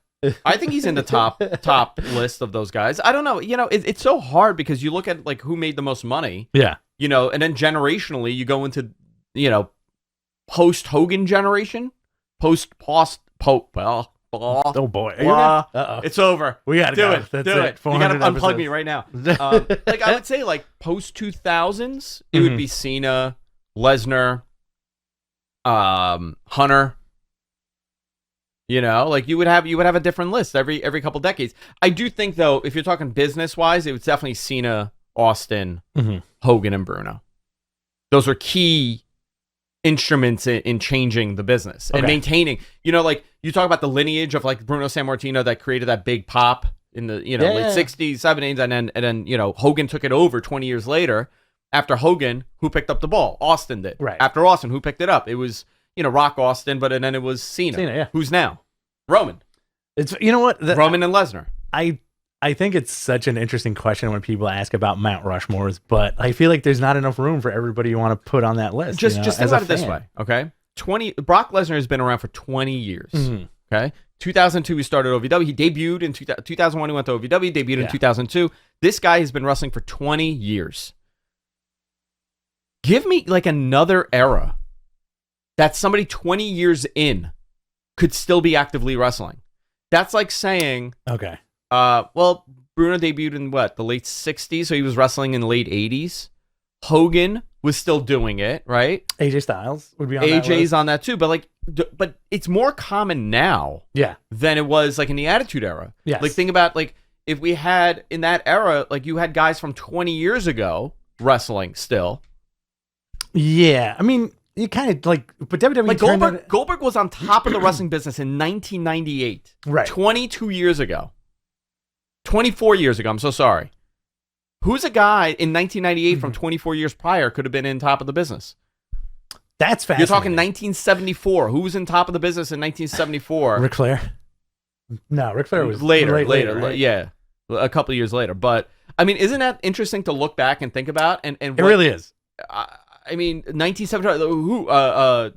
I think he's in the top list of those guys. I don't know. You know, it's so hard because you look at, like, who made the most money. Yeah. You know, and then generationally, you go into, you know, post-Hogan generation. Well... Oh boy! It's over. We gotta do go. it. That's do it. You gotta unplug episodes. me right now. Like I would say, like post 2000s, it would be Cena, Lesnar, Hunter. You know, like you would have a different list every couple decades. I do think though, if you're talking business wise, it was definitely Cena, Austin, Hogan, and Bruno. Those were key instruments in changing the business and maintaining, you know, like you talk about the lineage of like Bruno Sammartino that created that big pop in the, you know, late 60s, 70s, and then, you know, Hogan took it over 20 years later. After Hogan, who picked up the ball? Austin did. Right. After Austin, who picked it up? It was, you know, Rock Austin, but then it was Cena. Yeah. Who's now? Roman. It's, you know what? Roman and Lesnar. I think it's such an interesting question when people ask about Mount Rushmores, but I feel like there's not enough room for everybody you want to put on that list. Just think about it this way, okay? Brock Lesnar has been around for 20 years, okay? 2002, he started OVW. He debuted in 2001, he went to OVW, debuted in 2002. This guy has been wrestling for 20 years. Give me, like, another era that somebody 20 years in could still be actively wrestling. That's like saying... Okay. Well, Bruno debuted in the late 60s, so he was wrestling in the late 80s. Hogan was still doing it, right? AJ Styles would be on that AJ's list. on that too, but but it's more common now than it was like in the Attitude Era. Yes. Like think about like if we had in that era, like you had guys from 20 years ago wrestling still. Yeah, I mean, you kind of like, but WWE like Goldberg was on top of the wrestling business in 1998, right? 22 years ago. 24 years ago, I'm so sorry. Who's a guy in 1998 from 24 years prior could have been in top of the business? That's fascinating. You're talking 1974. Who was in top of the business in 1974? Ric Flair? No, Ric Flair was later, right? Yeah, a couple years later. But, I mean, isn't that interesting to look back and think about? And it really is. I mean, 1974,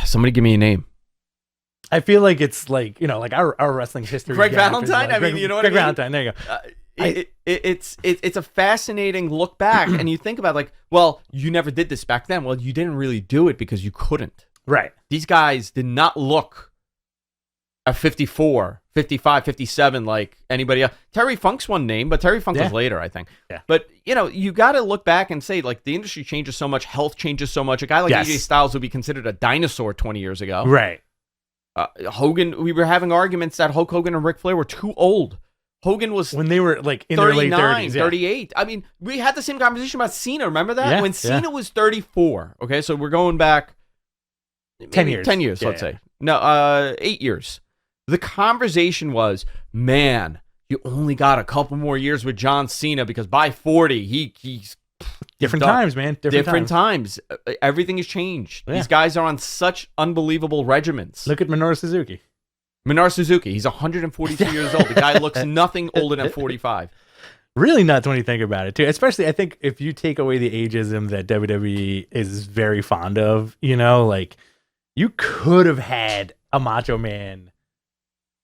somebody give me a name. I feel like it's like, you know, like our wrestling history. Greg Valentine? I mean, you know what I mean? Greg Valentine, there you go. It's a fascinating look back, and you think about like, well, you never did this back then. Well, you didn't really do it because you couldn't. Right. These guys did not look at 54, 55, 57 like anybody else. Terry Funk's one name, but Terry Funk was later, I think. Yeah. But, you know, you got to look back and say, like, the industry changes so much, health changes so much. A guy like AJ Styles would be considered a dinosaur 20 years ago. Right. Hogan, we were having arguments that Hulk Hogan and Ric Flair were too old. Hogan was when they were like in their late 30s, 38. I mean, we had the same conversation about Cena. Remember that? When Cena was 34. Okay, so we're going back 10 years. 10 years, let's say. No, 8 years. The conversation was, man, you only got a couple more years with John Cena because by 40, he's different times, man. Different times. Everything has changed. Yeah. These guys are on such unbelievable regimens. Look at Minoru Suzuki. He's 142 years old. The guy looks nothing older than 45. really nuts when you think about it too. Especially, I think if you take away the ageism that WWE is very fond of, like you could have had a Macho Man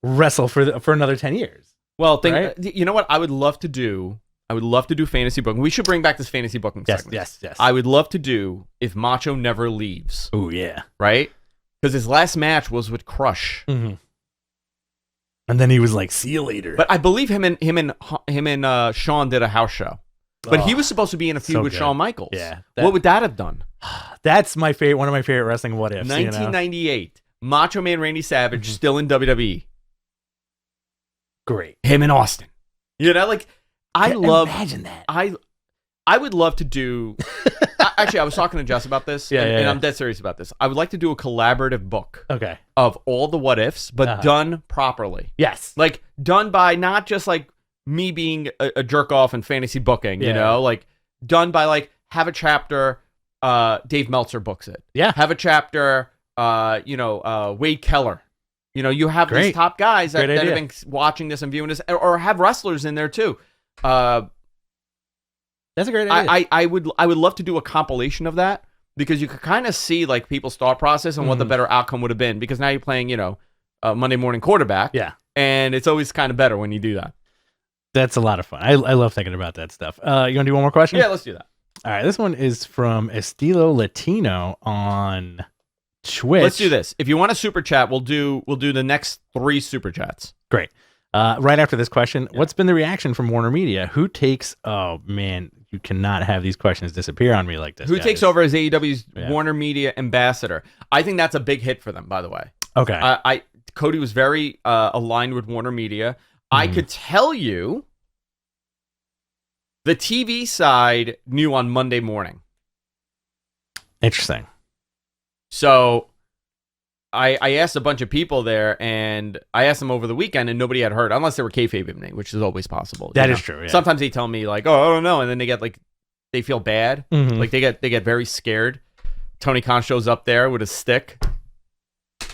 wrestle for another 10 years. Well, right? You know what I would love to do? I would love to do fantasy booking. We should bring back this fantasy booking segment. Yes. I would love to do if Macho never leaves. Oh yeah, right? Because his last match was with Crush. Mm-hmm. And then he was like, "See you later." But I believe him and Shawn did a house show. But he was supposed to be in a feud with Shawn Michaels. Yeah. What would that have done? That's my favorite. One of my favorite wrestling what ifs. 1998. Macho Man Randy Savage still in WWE. Great. Him and Austin. Imagine that. I would love to do. Actually, I was talking to Jess about this, and I'm dead serious about this. I would like to do a collaborative book. Okay. Of all the what ifs, but done properly. Yes. Like done by not just like me being a jerk off and fantasy booking, like done by like have a chapter. Dave Meltzer books it. Yeah. Have a chapter. Wade Keller. You have these top guys that have been watching this and viewing this, or have wrestlers in there too. That's a great idea. I would love to do a compilation of that because you could kind of see like people's thought process and what the better outcome would have been, because now you're playing, Monday morning quarterback. Yeah. And it's always kind of better when you do that. That's a lot of fun. I love thinking about that stuff. You want to do one more question? Yeah, let's do that. All right. This one is from Estilo Latino on Twitch. Let's do this. If you want a super chat, we'll do the next 3 super chats. Great. Right after this question, what's been the reaction from Warner Media? Who takes? Oh man, you cannot have these questions disappear on me like this. Who takes over as AEW's Warner Media ambassador? I think that's a big hit for them. By the way, okay. Cody was very aligned with Warner Media. I could tell you, the TV side knew on Monday morning. Interesting. So I asked a bunch of people there, and I asked them over the weekend, and nobody had heard, unless they were kayfabing me, which is always possible. That is true. Yeah. Sometimes they tell me like, "Oh, I don't know," and then they get like, they feel bad, like they get very scared. Tony Khan shows up there with a stick,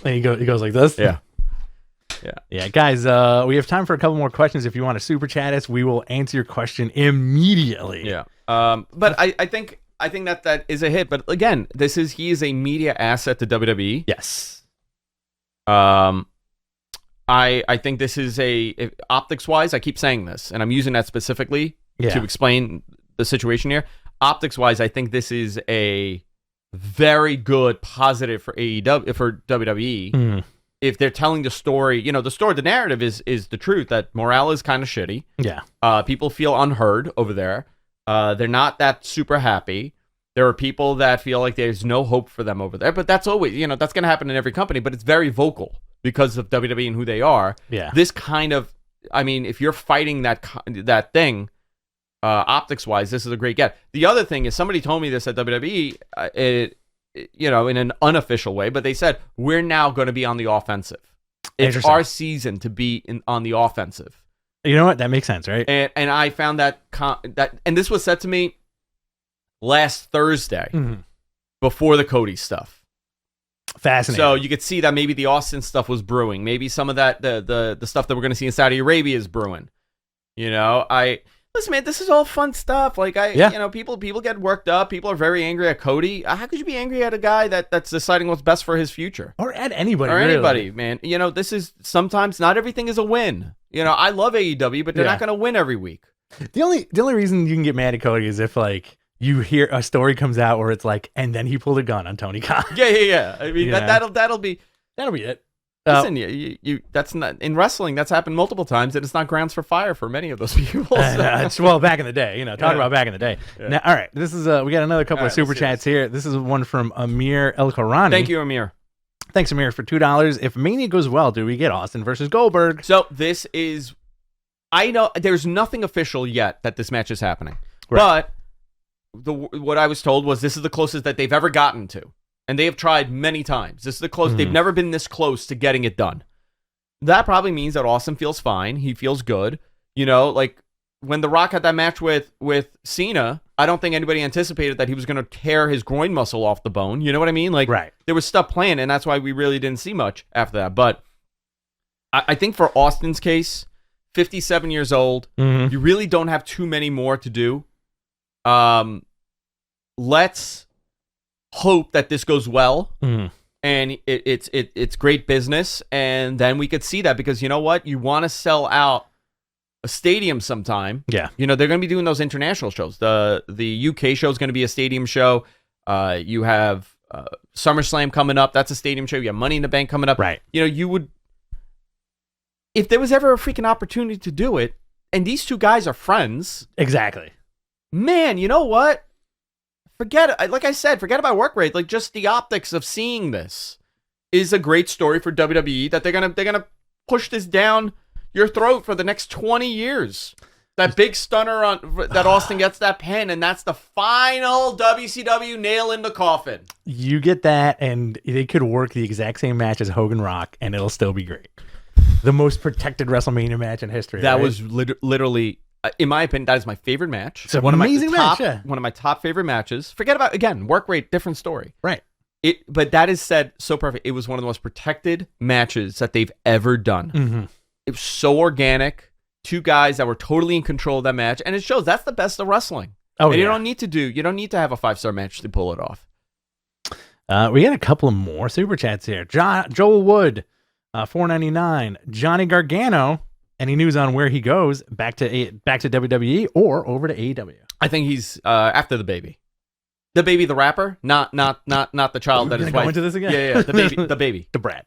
and he goes like this. Yeah, guys. We have time for a couple more questions. If you want to super chat us, we will answer your question immediately. Yeah. But I think that is a hit. But again, he is a media asset to WWE. Yes. I think this is optics wise, I keep saying this, and I'm using that specifically to explain the situation here. Optics wise, I think this is a very good positive for AEW, for WWE. If they're telling the story, the narrative is the truth that morale is kind of shitty. Yeah. People feel unheard over there. They're not that super happy. There are people that feel like there's no hope for them over there, but that's always, that's going to happen in every company, but it's very vocal because of WWE and who they are. Yeah. This kind of, if you're fighting that thing, optics-wise, this is a great get. The other thing is, somebody told me this at WWE, in an unofficial way, but they said, we're now going to be on the offensive. It's our season to be on the offensive. You know what? That makes sense, right? And I found that and this was said to me last Thursday before the Cody stuff. Fascinating. So you could see that maybe the Austin stuff was brewing. Maybe some of that the stuff that we're going to see in Saudi Arabia is brewing. Listen, man, this is all fun stuff. Like people get worked up. People are very angry at Cody. How could you be angry at a guy that's deciding what's best for his future? Or at anybody. Or really. anybody, man. This is sometimes not everything is a win. I love AEW, but they're not going to win every week. The only reason you can get mad at Cody is if like you hear a story comes out where it's like, and then he pulled a gun on Tony Khan. Yeah. I mean, that'll be it. Listen, you that's not in wrestling. That's happened multiple times, and it's not grounds for fire for many of those people. Well, back in the day, talk about back in the day. Yeah. Now, all right, this is we got another couple of super chats here. This is one from Amir El Karani. Thank you, Amir. Thanks, Amir, for $2. If Mania goes well, do we get Austin versus Goldberg? So this is, I know there's nothing official yet that this match is happening, right. But what I was told was this is the closest that they've ever gotten to. And they have tried many times. This is the close. They've never been this close to getting it done. That probably means that Austin feels fine. He feels good. Like when The Rock had that match with Cena, I don't think anybody anticipated that he was going to tear his groin muscle off the bone. You know what I mean? Like, there was stuff planned, and that's why we really didn't see much after that. But I think for Austin's case, 57 years old. Mm-hmm. You really don't have too many more to do. Let's hope that this goes well. Mm-hmm. And it's great business, and then we could see that, because you know what? You want to sell out a stadium sometime. Yeah. You know, they're going to be doing those international shows. The UK show is going to be a stadium show. You have SummerSlam coming up. That's a stadium show. You have Money in the Bank coming up. Right. You know, you would, if there was ever a freaking opportunity to do it, and these two guys are friends. Exactly. Man, you know what? Like I said, forget about work rate. Like, just the optics of seeing this is a great story for WWE, that they're gonna push this down your throat for the next 20 years. That big stunner that Austin gets that pin, and that's the final WCW nail in the coffin. You get that, and they could work the exact same match as Hogan Rock, and it'll still be great. The most protected WrestleMania match in history. That right? was literally, in my opinion, that is my favorite match. It's an amazing match. Yeah. One of my top favorite matches. Forget about, again, work rate, different story. Right. But that is said so perfect. It was one of the most protected matches that they've ever done. Mm-hmm. It was so organic. Two guys that were totally in control of that match, and it shows that's the best of wrestling. Oh, and yeah. you don't need to have a 5-star match to pull it off. We got a couple of more super chats here. Joel Wood, $4.99. Johnny Gargano. Any news on where he goes? Back to WWE or over to AEW? I think he's after the baby. The baby, the rapper, not the child that is go into this again. Yeah, the baby, the baby, the brat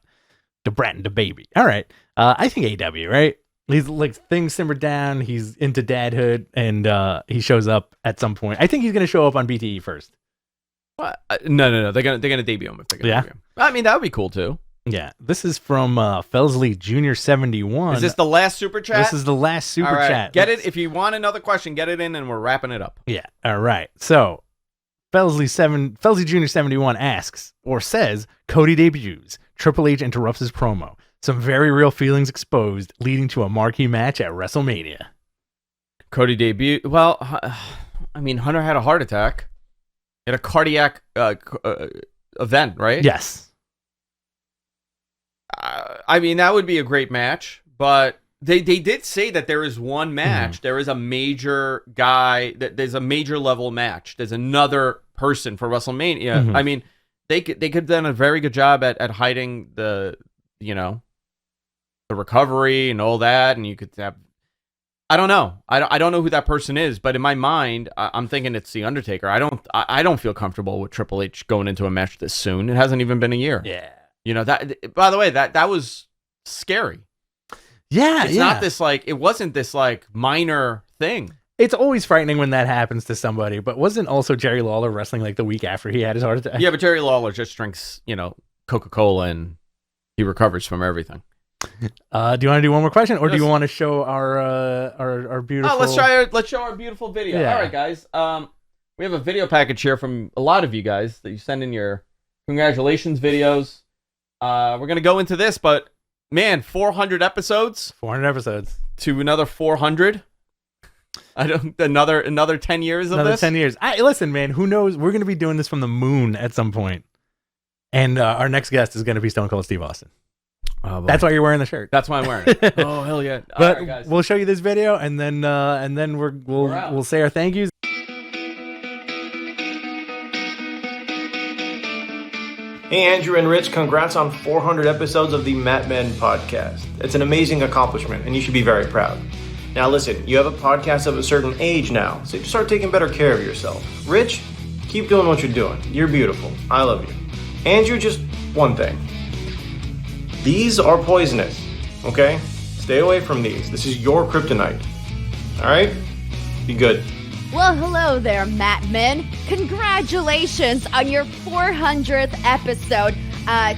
and the baby. All right, I think AEW, right? He's like, things simmered down. He's into dadhood, and he shows up at some point. I think he's gonna show up on BTE first. What? No. They're gonna debut him if they're gonna debut him. I mean, that would be cool too. Yeah, this is from Felsley Jr. 71. Is this the last super chat? This is the last super chat. Get it. If you want another question, get it in, and we're wrapping it up. Yeah. All right. So Felsley Jr. 71 asks or says, Cody debuts. Triple H interrupts his promo. Some very real feelings exposed, leading to a marquee match at WrestleMania. Cody debut. Well, I mean, Hunter had a heart attack. He had a cardiac event, right? Yes. I mean, that would be a great match, but they did say that there is one match. There is a major guy, that there's a major level match. There's another person for WrestleMania. I mean, they could have done a very good job at hiding the recovery and all that, and you could have, I don't know. I don't know who that person is, but in my mind, I'm thinking it's The Undertaker. I don't feel comfortable with Triple H going into a match this soon. It hasn't even been a year. Yeah. That, by the way, that was scary. Yeah. It's not this it wasn't this minor thing. It's always frightening when that happens to somebody, but wasn't also Jerry Lawler wrestling like the week after he had his heart attack? Yeah, but Jerry Lawler just drinks, Coca-Cola, and he recovers from everything. Do you want to do one more question, or do you want to show our beautiful? Oh, let's show our beautiful video. Yeah. All right, guys. We have a video package here from a lot of you guys that you send in your congratulations videos. We're gonna go into this, but man, 400 episodes. 400 episodes to another 400. Another 10 years of another this. 10 years. Listen, man. Who knows? We're gonna be doing this from the moon at some point, and our next guest is gonna be Stone Cold Steve Austin. Oh, that's why you're wearing the shirt. That's why I'm wearing it. Oh, hell yeah. But all right, guys. We'll show you this video, and then we'll say our thank yous. Hey, Andrew and Rich, congrats on 400 episodes of the Mat Men podcast. It's an amazing accomplishment, and you should be very proud. Now listen, you have a podcast of a certain age now, so you start taking better care of yourself. Rich, keep doing what you're doing. You're beautiful. I love you. Andrew, just one thing. These are poisonous, okay? Stay away from these. This is your kryptonite. All right? Be good. Well, hello there, Mat Men. Congratulations on your 400th episode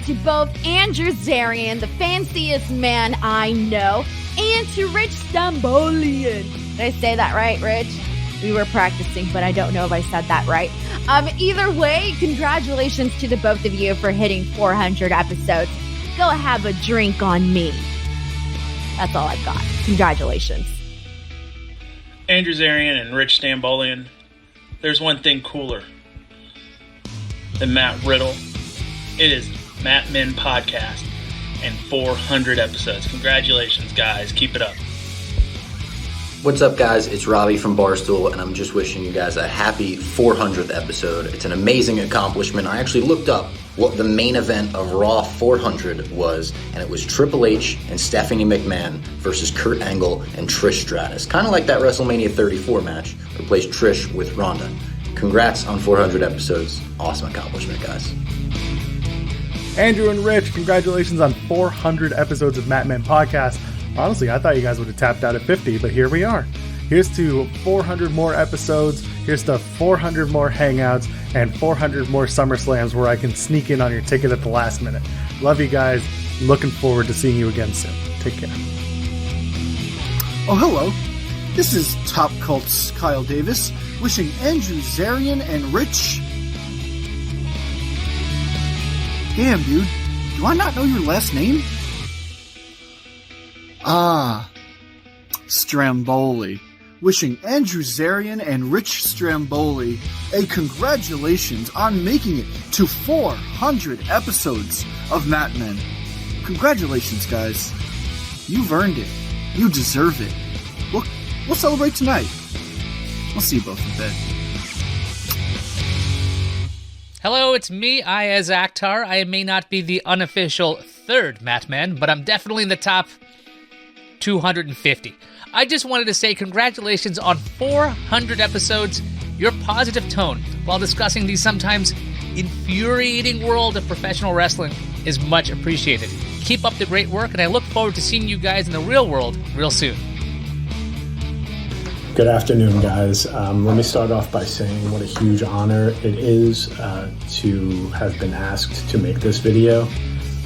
to both Andrew Zarian, the fanciest man I know, and to Rich Stambolian. Did I say that right, Rich? We were practicing, but I don't know if I said that right. Either way, congratulations to the both of you for hitting 400 episodes. Go have a drink on me. That's all I've got. Congratulations. Andrew Zarian and Rich Stambolian, there's one thing cooler than Matt Riddle. It is Mat Men Podcast and 400 episodes. Congratulations, guys. Keep it up. What's up, guys? It's Robbie from Barstool, and I'm just wishing you guys a happy 400th episode. It's an amazing accomplishment. I actually looked up what the main event of Raw 400 was, and it was Triple H and Stephanie McMahon versus Kurt Angle and Trish Stratus. Kind of like that WrestleMania 34 match, replaced Trish with Ronda. Congrats on 400 episodes. Awesome accomplishment, guys. Andrew and Rich, congratulations on 400 episodes of Matt Men Podcast. Honestly, I thought you guys would have tapped out at 50, but here we are. Here's to 400 more episodes. Here's to 400 more Hangouts and 400 more SummerSlams where I can sneak in on your ticket at the last minute. Love you guys. Looking forward to seeing you again soon. Take care. Oh, hello. This is Top Cult's Kyle Davis, wishing Andrew Zarian and Rich... Damn, dude. Do I not know your last name? Stramboli. Wishing Andrew Zarian and Rich Stramboli a congratulations on making it to 400 episodes of Matt Men. Congratulations, guys. You've earned it. You deserve it. We'll celebrate tonight. I'll see you both in bed. Hello, it's me, Ayaz Akhtar. I may not be the unofficial third Matt Men, but I'm definitely in the top 250. I just wanted to say congratulations on 400 episodes. Your positive tone while discussing the sometimes infuriating world of professional wrestling is much appreciated. Keep up the great work, and I look forward to seeing you guys in the real world real soon. Good afternoon, guys. Let me start off by saying what a huge honor it is to have been asked to make this video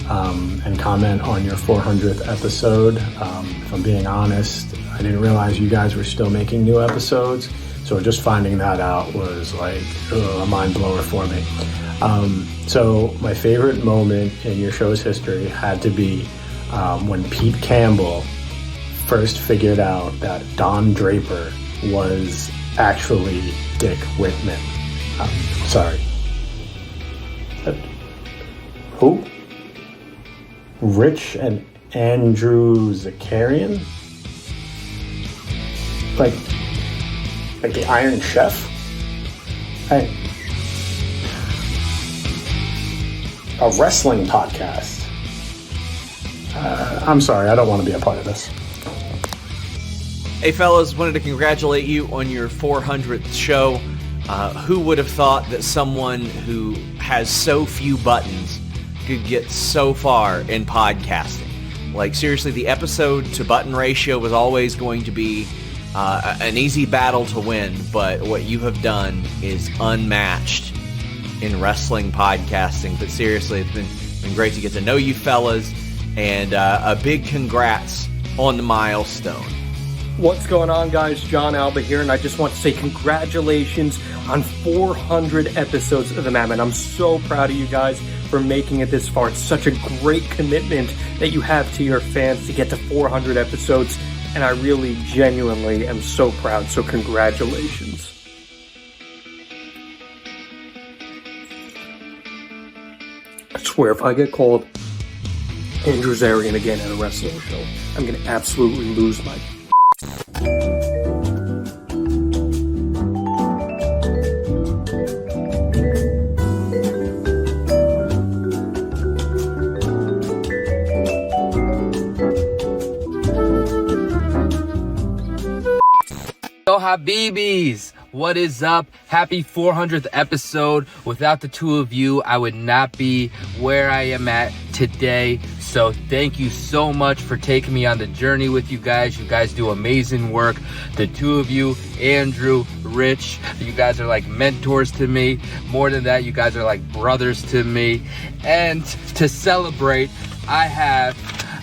and comment on your 400th episode. If I'm being honest, I didn't realize you guys were still making new episodes, so just finding that out was like a mind blower for me. So my favorite moment in your show's history had to be when Pete Campbell first figured out that Don Draper was actually Dick Whitman. Sorry. Who? Rich and Andrew Zakarian? Like the Iron Chef? A wrestling podcast. I'm sorry, I don't want to be a part of this. Hey fellas, wanted to congratulate you on your 400th show. Who would have thought that someone who has so few buttons could get so far in podcasting? Like seriously, the episode to button ratio was always going to be an easy battle to win, but what you have done is unmatched in wrestling podcasting. But seriously, it's been great to get to know you fellas, and a big congrats on the milestone. What's going on, guys? John Alba here, and I just want to say congratulations on 400 episodes of the Matt Men. I'm so proud of you guys for making it this far. It's such a great commitment that you have to your fans to get to 400 episodes, and I really, genuinely am so proud, so congratulations. I swear, if I get called Andrew Zarian again at a wrestling show, I'm going to absolutely lose my... Yo, Habibis, what is up? Happy 400th episode. Without the two of you, I would not be where I am at today. So thank you so much for taking me on the journey with you guys. You guys do amazing work. The two of you, Andrew, Rich, you guys are like mentors to me. More than that, you guys are like brothers to me. And to celebrate, I have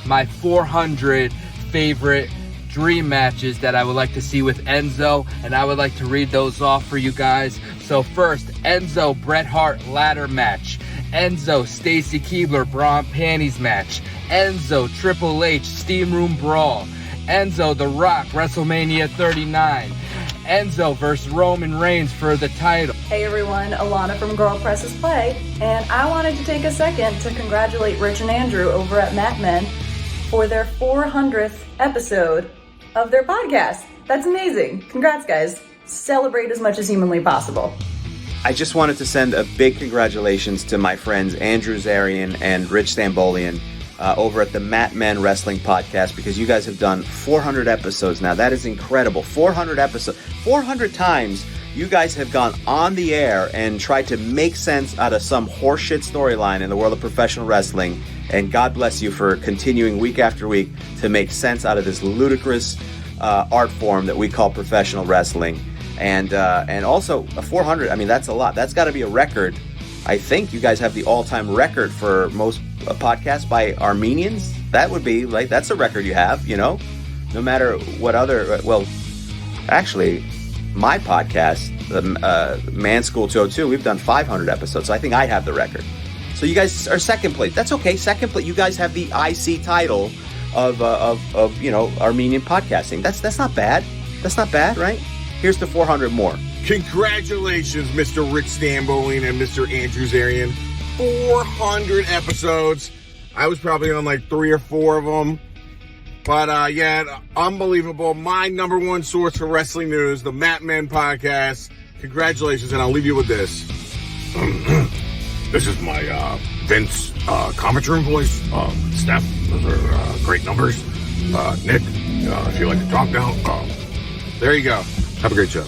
my 400 favorite dream matches that I would like to see with Enzo, and I would like to read those off for you guys. So first, Enzo Bret Hart ladder match, Enzo Stacy Keibler bra and panties match, Enzo Triple H Steam Room Brawl, Enzo The Rock WrestleMania 39, Enzo versus Roman Reigns for the title. Hey everyone, Alana from Girl Presses Play, and I wanted to take a second to congratulate Rich and Andrew over at Matt Men for their 400th episode of their podcast. That's amazing. Congrats, guys. Celebrate as much as humanly possible. I just wanted to send a big congratulations to my friends Andrew Zarian and Rich Stambolian over at the Mat Men Wrestling Podcast, because you guys have done 400 episodes now. That is incredible. 400 episodes. 400 times you guys have gone on the air and tried to make sense out of some horseshit storyline in the world of professional wrestling. And God bless you for continuing week after week to make sense out of this ludicrous art form that we call professional wrestling. And also 400, I mean, that's a lot. That's got to be a record. I think you guys have the all-time record for most podcasts by Armenians. That would be, like, that's a record you have, you know? No matter what other, well, actually, my podcast, Man School 202, we've done 500 episodes, so I think I have the record. So you guys are second place. That's okay, second place. You guys have the IC title of you know, Armenian podcasting. That's not bad. That's not bad, right? Here's the 400 more. Congratulations, Mr. Rich Stambolian and Mr. Andrew Zarian. 400 episodes. I was probably on like 3 or 4 of them. But yeah, unbelievable. My number one source for wrestling news, the Mat Men Podcast. Congratulations, and I'll leave you with this. This is my Vince conference room voice. Steph, those are great numbers. Nick, if you like to talk now, there you go. Have a great show.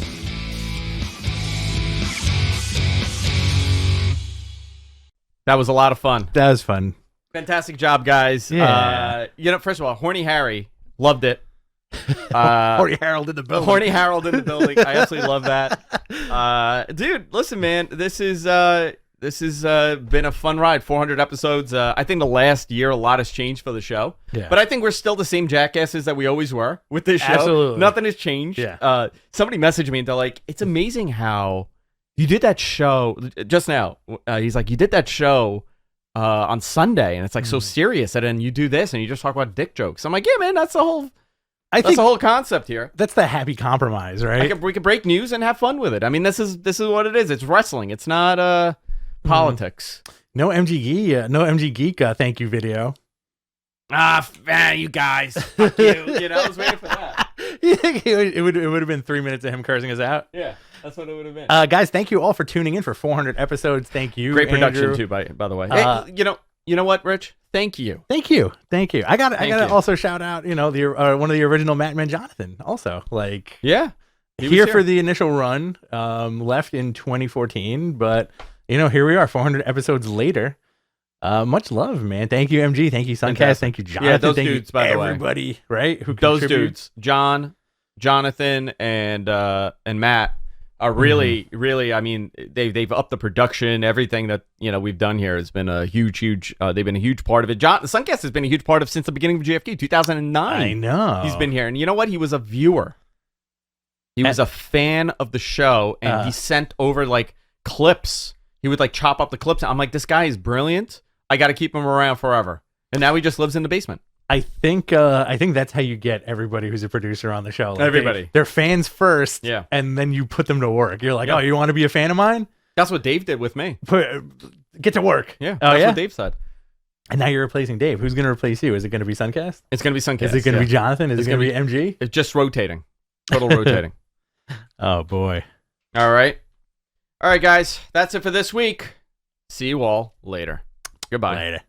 That was a lot of fun. That was fun. Fantastic job, guys. Yeah. You know, first of all, Horny Harry, loved it. Horny Harold in the building. Horny Harold in the building. I absolutely love that. Dude, listen, man, this has been a fun ride. 400 episodes. I think the last year, a lot has changed for the show. Yeah. But I think we're still the same jackasses that we always were with this show. Absolutely. Nothing has changed. Yeah. Somebody messaged me and they're like, it's amazing how you did that show just now. He's like, you did that show on Sunday, and it's like so serious, and then you do this and you just talk about dick jokes. I'm like, yeah, man, that's the whole concept here. That's the happy compromise, right? We can break news and have fun with it. I mean, this is what it is. It's wrestling. It's not politics. No MG Geek thank you video. You guys. Fuck you. You know, I was waiting for that. You think it would have been 3 minutes of him cursing us out? Yeah, that's what it would have been. Guys, thank you all for tuning in for 400 episodes. Thank you. Great production Andrew. too, by the way. Hey, you know what, Rich? Thank you. Thank you. I got to also shout out, you know, the one of the original Mat Men, Jonathan. Also, like, yeah, here for the initial run. Left in 2014, but you know, here we are, 400 episodes later. Much love, man. Thank you, MG. Thank you, Suncast. Fantastic. Thank you, Jonathan. Yeah, those thank dudes, you, by the way. everybody, right? Who Those contribute. dudes, Jonathan, and Matt are really, really. I mean, they've upped the production. Everything that we've done here has been a huge. They've been a huge part of it. Suncast has been a huge part of since the beginning of GFQ, 2009. I know he's been here, and you know what? He was a viewer. He was a fan of the show, and he sent over like clips. He would like chop up the clips. I'm like, this guy is brilliant. I got to keep him around forever. And now he just lives in the basement. I think that's how you get everybody who's a producer on the show. Like Everybody. they're fans first, yeah, and then you put them to work. You're like, oh, you want to be a fan of mine? That's what Dave did with me. Get to work. Yeah, that's what Dave said. And now you're replacing Dave. Who's going to replace you? Is it going to be Suncast? It's going to be Suncast. Is it going to be Jonathan? Is it going to be MG? It's just rotating. Total rotating. Oh, boy. All right, guys. That's it for this week. See you all later. Goodbye. Later.